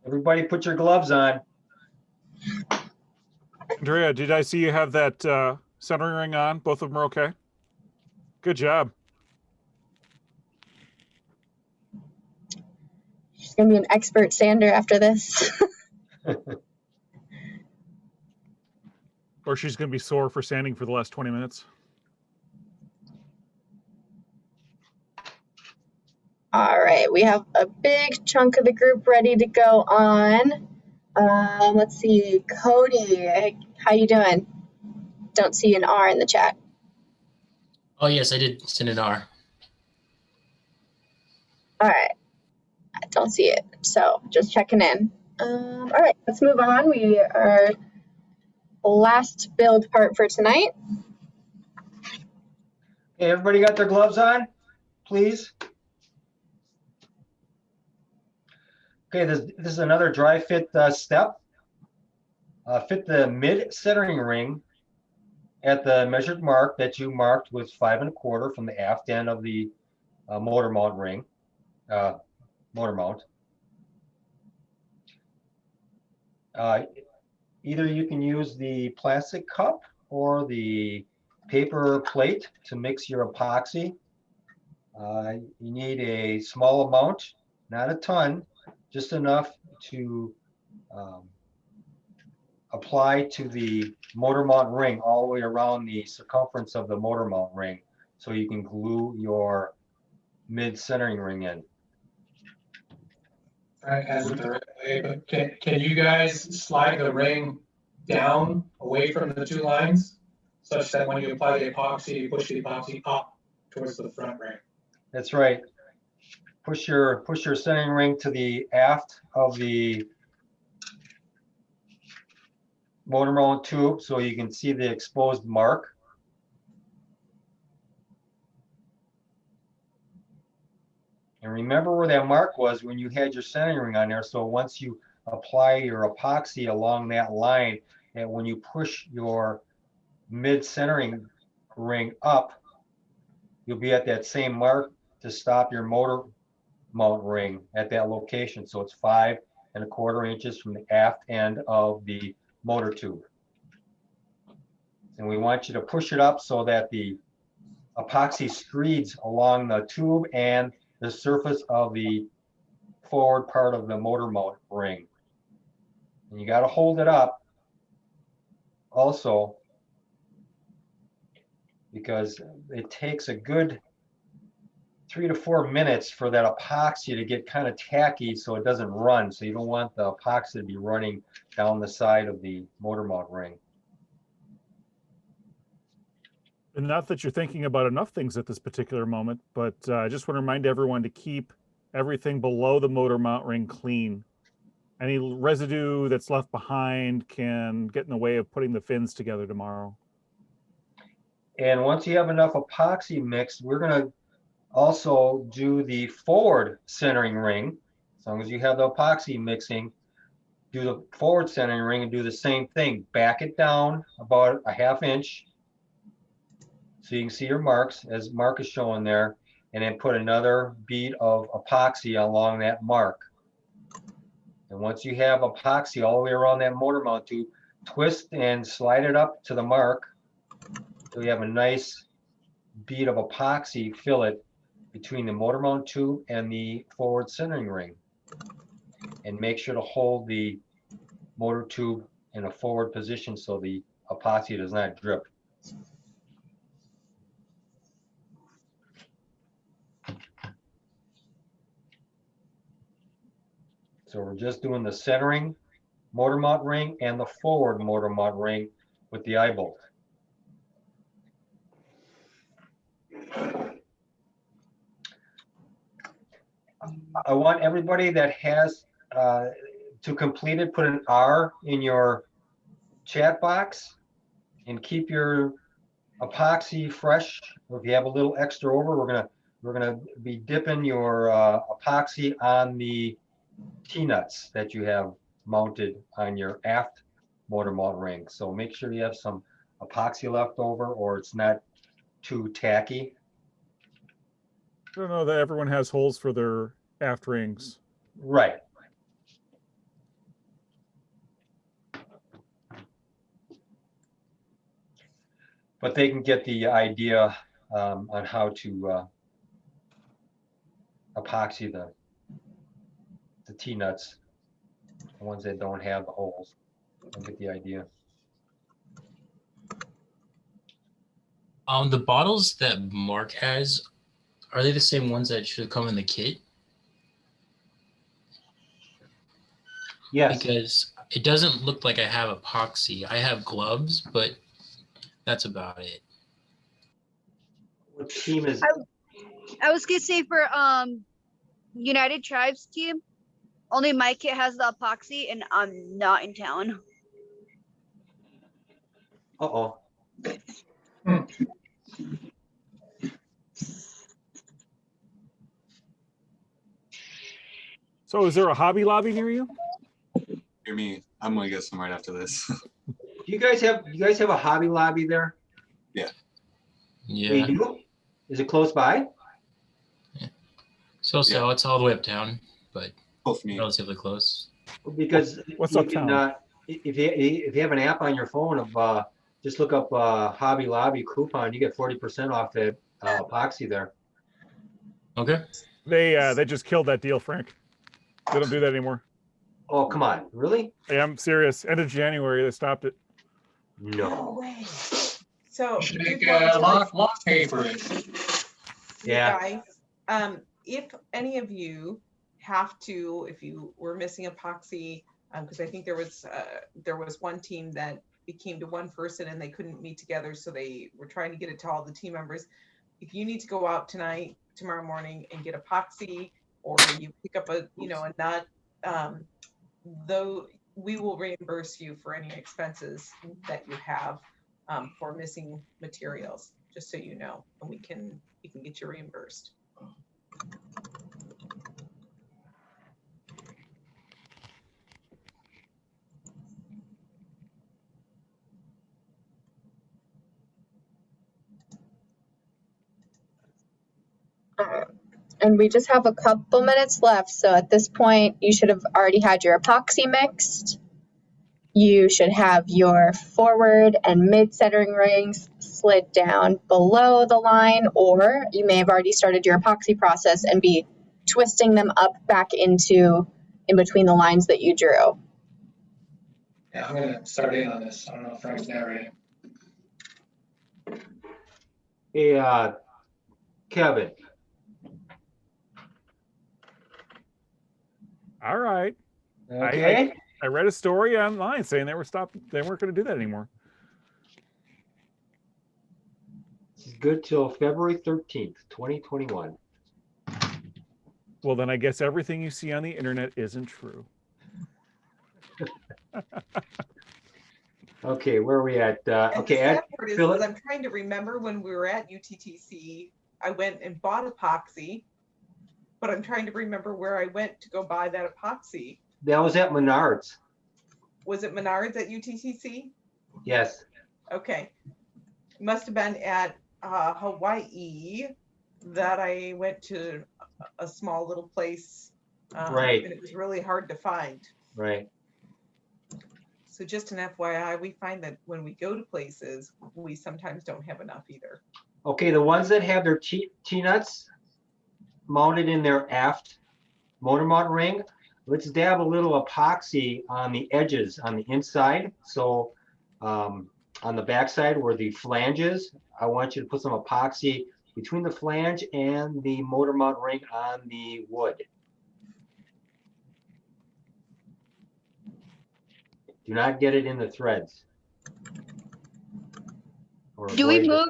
Everybody put your gloves on. Andrea, did I see you have that centering ring on? Both of them are okay? Good job. She's going to be an expert sander after this. Or she's going to be sore for sanding for the last 20 minutes. All right, we have a big chunk of the group ready to go on. Let's see, Cody, how you doing? Don't see an R in the chat. Oh, yes, I did send an R. All right, I don't see it, so just checking in. All right, let's move on. We are last build part for tonight. Hey, everybody got their gloves on, please? Okay, this is another dry fit step. Fit the mid centering ring at the measured mark that you marked with 5 1/4 from the aft end of the motor mount ring. Motor mount. Either you can use the plastic cup or the paper plate to mix your epoxy. You need a small amount, not a ton, just enough to apply to the motor mount ring all the way around the circumference of the motor mount ring, so you can glue your mid centering ring in. Right, as with the ring, but can you guys slide the ring down away from the two lines such that when you apply the epoxy, you push the epoxy up towards the front ring? That's right. Push your centering ring to the aft of the motor mount tube so you can see the exposed mark. And remember where that mark was when you had your centering ring on there. So once you apply your epoxy along that line, and when you push your mid centering ring up, you'll be at that same mark to stop your motor mount ring at that location. So it's 5 1/4 inches from the aft end of the motor tube. And we want you to push it up so that the epoxy screeds along the tube and the surface of the forward part of the motor mount ring. And you got to hold it up also, because it takes a good 3 to 4 minutes for that epoxy to get kind of tacky so it doesn't run. So you don't want the epoxy to be running down the side of the motor mount ring. And not that you're thinking about enough things at this particular moment, but I just want to remind everyone to keep everything below the motor mount ring clean. Any residue that's left behind can get in the way of putting the fins together tomorrow. And once you have enough epoxy mixed, we're going to also do the forward centering ring. As long as you have the epoxy mixing, do the forward centering ring and do the same thing. Back it down about a 1/2 inch so you can see your marks, as Mark is showing there, and then put another bead of epoxy along that mark. And once you have epoxy all the way around that motor mount tube, twist and slide it up to the mark so you have a nice bead of epoxy fillet between the motor mount tube and the forward centering ring. And make sure to hold the motor tube in a forward position so the epoxy does not drip. So we're just doing the centering motor mount ring and the forward motor mount ring with the eye bolt. I want everybody that has to complete it, put an R in your chat box and keep your epoxy fresh. If you have a little extra over, we're gonna be dipping your epoxy on the T-nuts that you have mounted on your aft motor mount ring. So make sure you have some epoxy left over or it's not too tacky. I don't know that everyone has holes for their aft rings. Right. But they can get the idea on how to epoxy the T-nuts, the ones that don't have the holes. They'll get the idea. The bottles that Mark has, are they the same ones that should come in the kit? Yes. Because it doesn't look like I have epoxy. I have gloves, but that's about it. What team is? I was gonna say for United Tribes team, only my kit has the epoxy, and I'm not in town. Uh-oh. So is there a Hobby Lobby near you? Hear me. I'm gonna get some right after this. Do you guys have a Hobby Lobby there? Yeah. Yeah. You do? Is it close by? So it's all the way uptown, but relatively close. Because what's you can, uptown? if you have an app on your phone of just look up Hobby Lobby coupon, you get 40% off the epoxy there. Okay. They just killed that deal, Frank. They don't do that anymore. Oh, come on. Really? Yeah, I'm serious. End of January, they stopped it. No. way. So You should just make wanted to lot pay for it. you Yeah. guys, if any of you have to, if you were missing epoxy, because I think there was one team that became to one person and they couldn't meet together, so they were trying to get it to all the team members. If you need to go out tonight, tomorrow morning, and get epoxy, or you pick up a nut, though we will reimburse you for any expenses that you have for missing materials, just so you know, and we can get you reimbursed. And we just have a couple minutes left. So at this point, you should have already had your epoxy mixed. You should have your forward and mid centering rings slid down below the line, or you may have already started your epoxy process and be twisting them up back in between the lines that you drew. Yeah, I'm gonna start in on this. I don't know if Frank's narrating. Hey, Kevin. All right. Okay. I read a story online saying they weren't going to do that anymore. This is good till February 13th, 2021. Well, then I guess everything you see on the internet isn't true. Okay, where are we at? Okay, the Ed, sad part is I'm trying to remember when we were at UTTC, I went and bought epoxy, but I'm trying to remember where I went to go buy that epoxy. that was at Menards. Was it Menards at UTTC? Yes. Okay. Must have been at Hawaii that I went to a small little place. Right. And it was really hard to find. Right. So just an FYI, we find that when we go to places, we sometimes don't have enough either. Okay, the ones that have their T-nuts mounted in their aft motor mount ring, let's dab a little epoxy on the edges on the inside. So on the back side where the flange is, I want you to put some epoxy between the flange and the motor mount ring on the wood. Do not get it in the threads. Do we move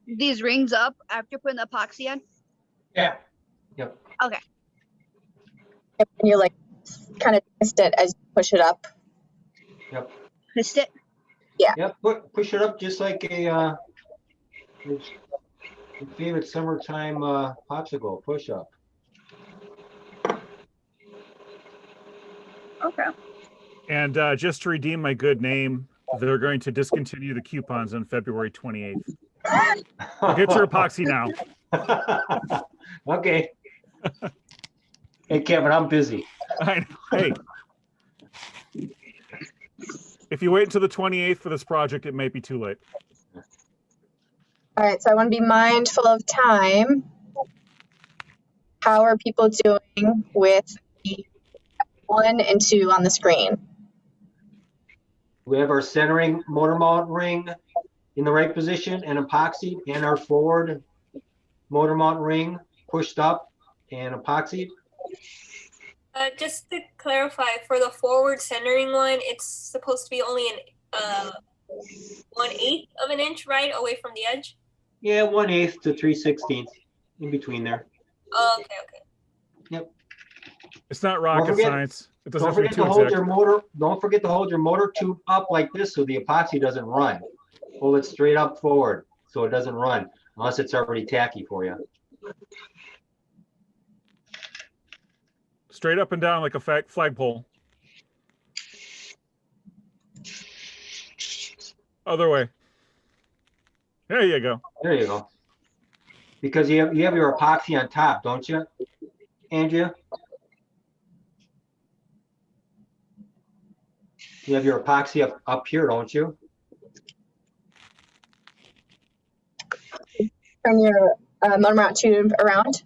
these rings up after putting the epoxy on? Yeah. Yep. Okay. And you like kind of twist it as you push it up. Yep. Twist it? Yeah. Yep. Push it up just like a your favorite summertime popsicle push up. Okay. And just to redeem my good name, they're going to discontinue the coupons on February 28th. Get your epoxy now. Okay. Hey, Kevin, I'm busy. Hey. If you wait until the 28th for this project, it may be too late. All right, so I want to be mindful of time. How are people doing with the 1 and 2 on the screen? We have our centering motor mount ring in the right position and epoxied, and our forward motor mount ring pushed up and epoxied. Just to clarify, for the forward centering one, it's supposed to be only an 1/8 of an inch, right, away from the edge? Yeah, 1/8 to 3/16 in between there. Oh, okay. Yep. It's not rocket science. It doesn't Don't have to be forget too to hold exact. your motor. Don't forget to hold your motor tube up like this so the epoxy doesn't run. Pull it straight up forward so it doesn't run unless it's already tacky for you. Straight up and down like a flagpole. Other way. There you go. There you go. Because you have your epoxy on top, don't you, Andrea? You have your epoxy up here, don't you? Turn your motor mount tube around.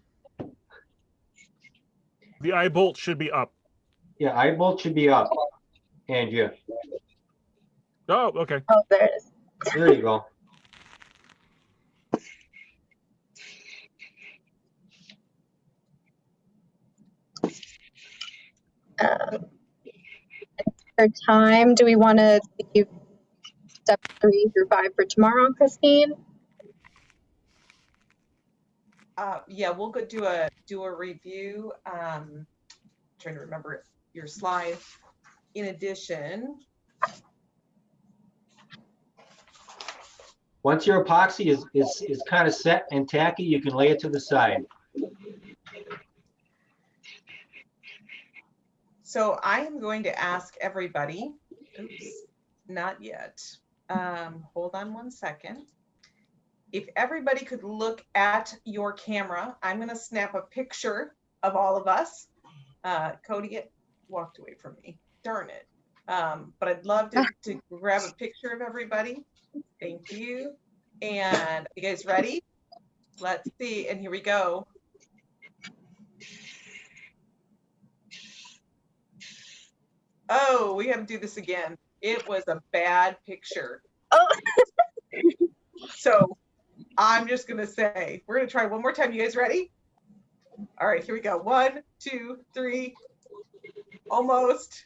The eye bolt should be up. Yeah, eye bolt should be up. Andrea. Oh, okay. Oh, there it is. There you go. For time, do we want to leave step 3 through 5 for tomorrow, Christine? Yeah, we'll go do a review. Trying to remember your slide. In addition, Once your epoxy is kind of set and tacky, you can lay it to the side. so I am going to ask everybody, oops, not yet. Hold on one second. If everybody could look at your camera, I'm going to snap a picture of all of us. Cody walked away from me. Darn it. But I'd love to grab a picture of everybody. Thank you. And you guys ready? Let's see. And here we go. Oh, we have to do this again. It was a bad picture. Oh. So I'm just going to say, we're going to try one more time. You guys ready? All right, here we go. 1, 2, 3. Almost.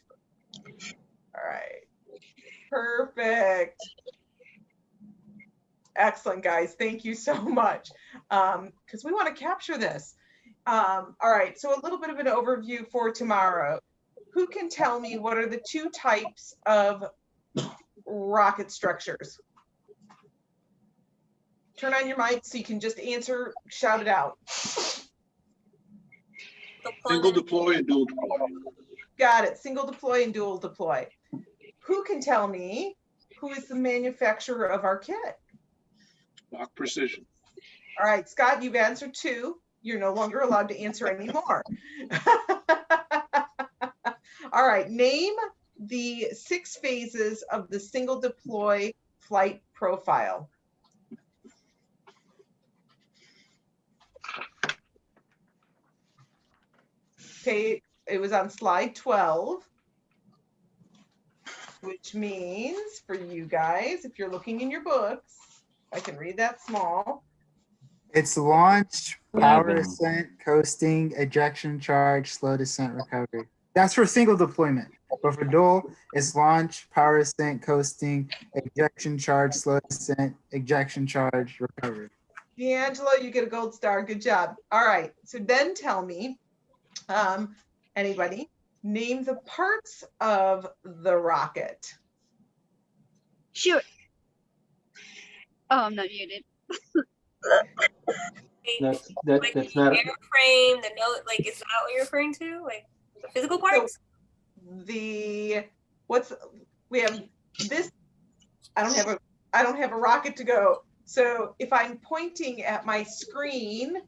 All right. Perfect. Excellent, guys. Thank you so much. Because we want to capture this. All right, so a little bit of an overview for tomorrow. Who can tell me what are the 2 types of rocket structures? Turn on your mic so you can just answer, shout it out. Single deploy and dual deploy. Got it. Single deploy and dual deploy. Who can tell me who is the manufacturer of our kit? Lock Precision. All right, Scott, you've answered 2. You're no longer allowed to answer any more. All right, name the 6 phases of the single deploy flight profile. Okay, it was on slide 12, which means for you guys, if you're looking in your books, I can read that small. It's launch, power 11. ascent, coasting, ejection charge, slow descent, recovery. That's for single deployment. But for dual, it's launch, power ascent, coasting, ejection charge, slow descent, ejection charge, recovery. D'Angelo, you get a gold star. Good job. All right. So then tell me, anybody, name the parts of the rocket. Sure. Oh, I'm not muted. That's Like that's the not. airframe, the note, like is that what you're referring to? Like the physical parts? We have this. I don't have a rocket to go. So if I'm pointing at my screen,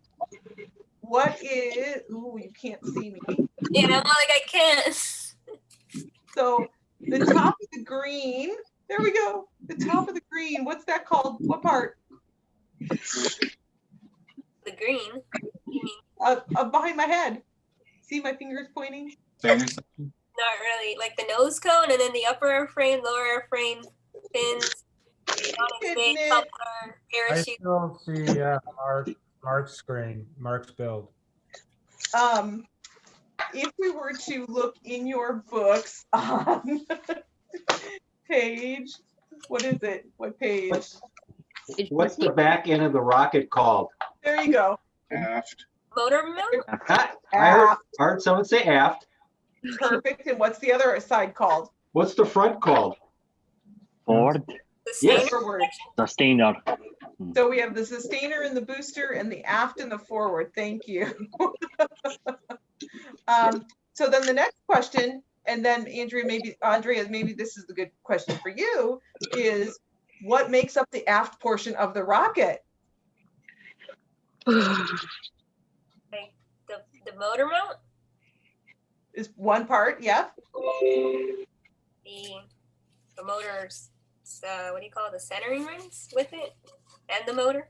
what is, ooh, you can't see me. Yeah, I'm like I can't. So the top of the green, there we go. The top of the green, what's that called? What part? The green. Behind my head. See my fingers pointing? Not really. Like the nose cone and then the upper frame, lower frame, fins, coupler, I parachute. still see Mark's screen, Mark's build. If we were to look in your books on page, what is it? What page? What's the back end of the rocket called? There you go. Aft. Motor mount? I heard someone say aft. Perfect. And what's the other side called? What's the front called? Forward. Yes. Forward. Sustainer. So we have the sustainer and the booster and the aft and the forward. Thank you. So then the next question, and then Andrea, maybe this is the good question for you, is what makes up the aft portion of the rocket? Like the motor mount? Is one part, yeah. The motor's what do you call it? The centering rings with it and the motor.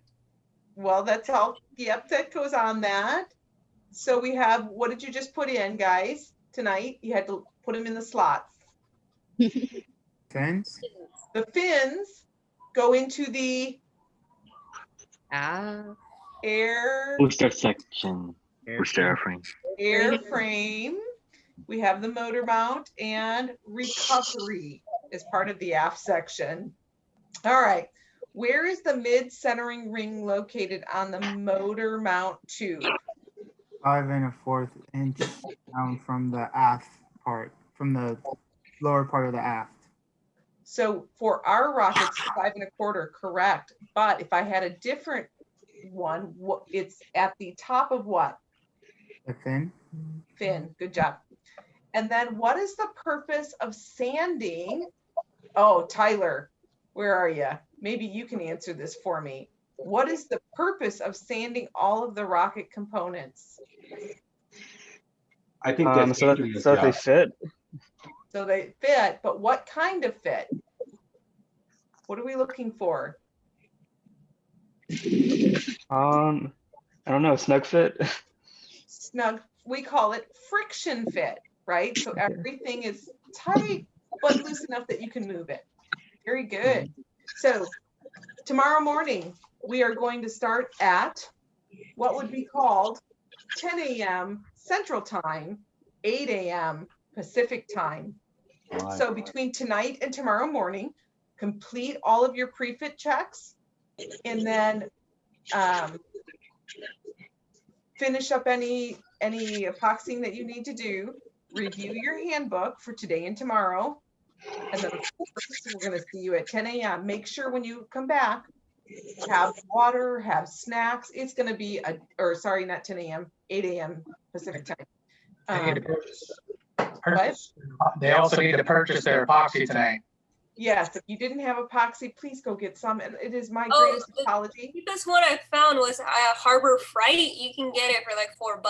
Well, that's all. Yep, that goes on that. So we have, what did you just put in, guys? Tonight, you had to put them in the slots. Fins. The fins go into the air Booster section. Booster airframe. airframe. We have the motor mount and recovery as part of the aft section. All right. Where is the mid-centering ring located on the motor mount tube? 5 1/4 inch down from the aft part, from the lower part of the aft. So for our rockets, 5 1/4, correct. But if I had a different one, it's at the top of what? The fin. Fin. Good job. And then what is the purpose of sanding? Oh, Tyler, where are you? Maybe you can answer this for me. What is the purpose of sanding all of the rocket components? I think that's so that they fit. So they fit, but what kind of fit? What are we looking for? I don't know, snug fit. Snug, we call it friction fit, right? So everything is tight, but loose enough that you can move it. Very good. So tomorrow morning, we are going to start at what would be called 10 a.m. Central Time, 8 a.m. Pacific Time. So between tonight and tomorrow morning, complete all of your pre-fit checks and then finish up any epoxying that you need to do, review your handbook for today and tomorrow, and then of course, we're going to see you at 10 a.m. Make sure when you come back, have water, have snacks. It's going to be sorry, not 10 a.m., 8 a.m. Pacific time. They need to purchase. They also need to purchase their epoxy tonight. Yes, if you didn't have epoxy, please go get some. It is my greatest apology. The cheapest one I found was Harbor Freight. You can get it for like $4.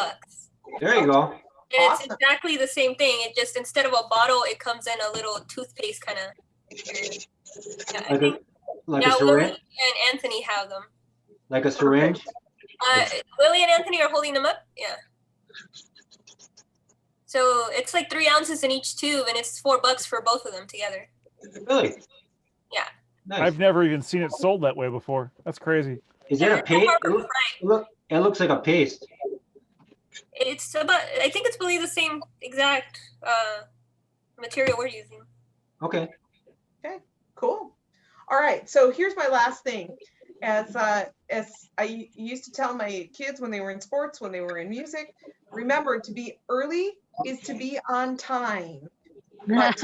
There you go. And it's exactly the same thing. It just, instead of a bottle, it comes in a little toothpaste kind of. Yeah, like a Lily syringe? and Anthony have them. Like a syringe? Lily and Anthony are holding them up. Yeah. So it's like 3 ounces in each tube, and it's $4 for both of them together. Really? Yeah. Nice. I've never even seen it sold that way before. That's crazy. Is that a paste? It looks like a paste. It's about, I think it's really the same exact material we're using. Okay. Okay, cool. All right, so here's my last thing. As I used to tell my kids when they were in sports, when they were in music, remember, to be early is to be on time. But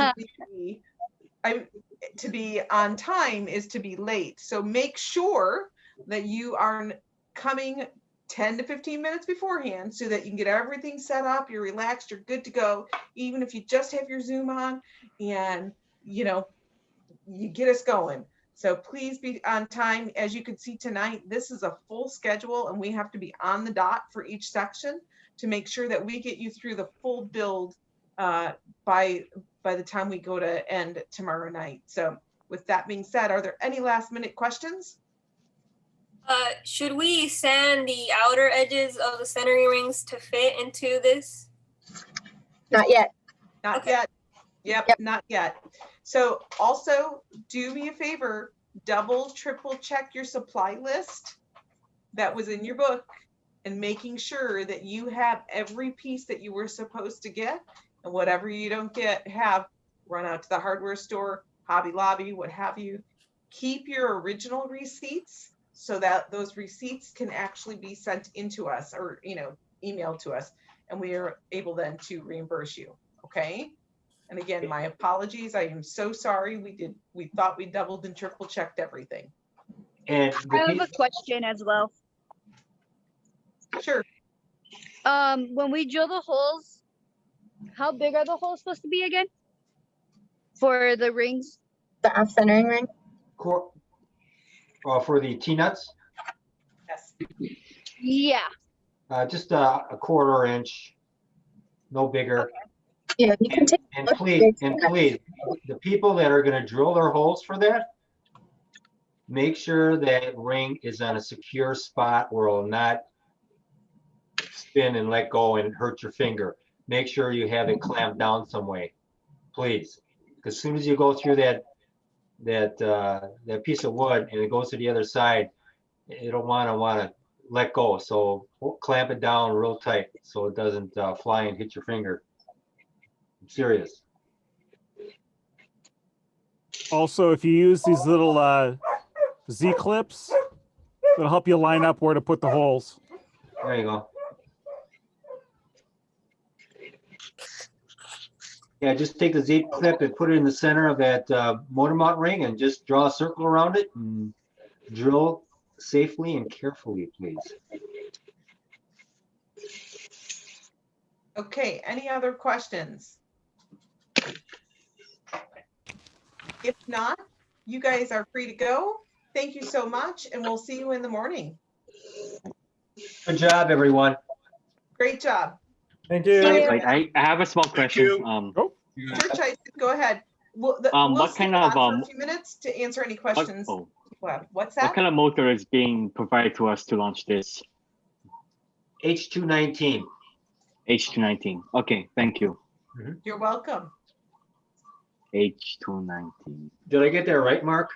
to be on time is to be late. So make sure that you are coming 10 to 15 minutes beforehand so that you can get everything set up, you're relaxed, you're good to go, even if you just have your Zoom on and, you get us going. So please be on time. As you can see tonight, this is a full schedule and we have to be on the dot for each section to make sure that we get you through the full build by the time we go to end tomorrow night. So with that being said, are there any last minute questions? Should we sand the outer edges of the centering rings to fit into this? Not yet. Not yet. Yep, not yet. So also do me a favor, double, triple check your supply list that was in your book and making sure that you have every piece that you were supposed to get, and whatever you don't get, run out to the hardware store, Hobby Lobby, what have you. Keep your original receipts so that those receipts can actually be sent into us or, emailed to us, and we are able then to reimburse you. Okay. And again, my apologies. I am so sorry. We thought we doubled and triple checked everything. And I have a question as well. Sure. When we drill the holes, how big are the holes supposed to be again? For the rings? The aft centering ring? For the T-nuts? Yes. Yeah. Just a 1/4 inch, no bigger. Okay. Yeah, you can take and please, the people that are going to drill their holes for that, make sure that ring is on a secure spot where it will not spin and let go and hurt your finger. Make sure you have it clamped down some way, please. Because as soon as you go through that piece of wood and it goes to the other side, it'll want to let go. So clamp it down real tight so it doesn't fly and hit your finger. I'm serious. Also, if you use these little Z clips, it'll help you line up where to put the holes. There you go. Yeah, just take the Z clip and put it in the center of that motor mount ring and just draw a circle around it and drill safely and carefully, please. Okay, any other questions? If not, you guys are free to go. Thank you so much, and we'll see you in the morning. Good job, everyone. Great job. Thank you. Wait, I have a small question. Sure, Chase, go ahead. We'll what stick kind of on for a few minutes to answer any questions. What's that? What kind of motor is being provided to us to launch this? H219. H219. Okay, thank you. You're welcome. H219. Did I get that right, Mark?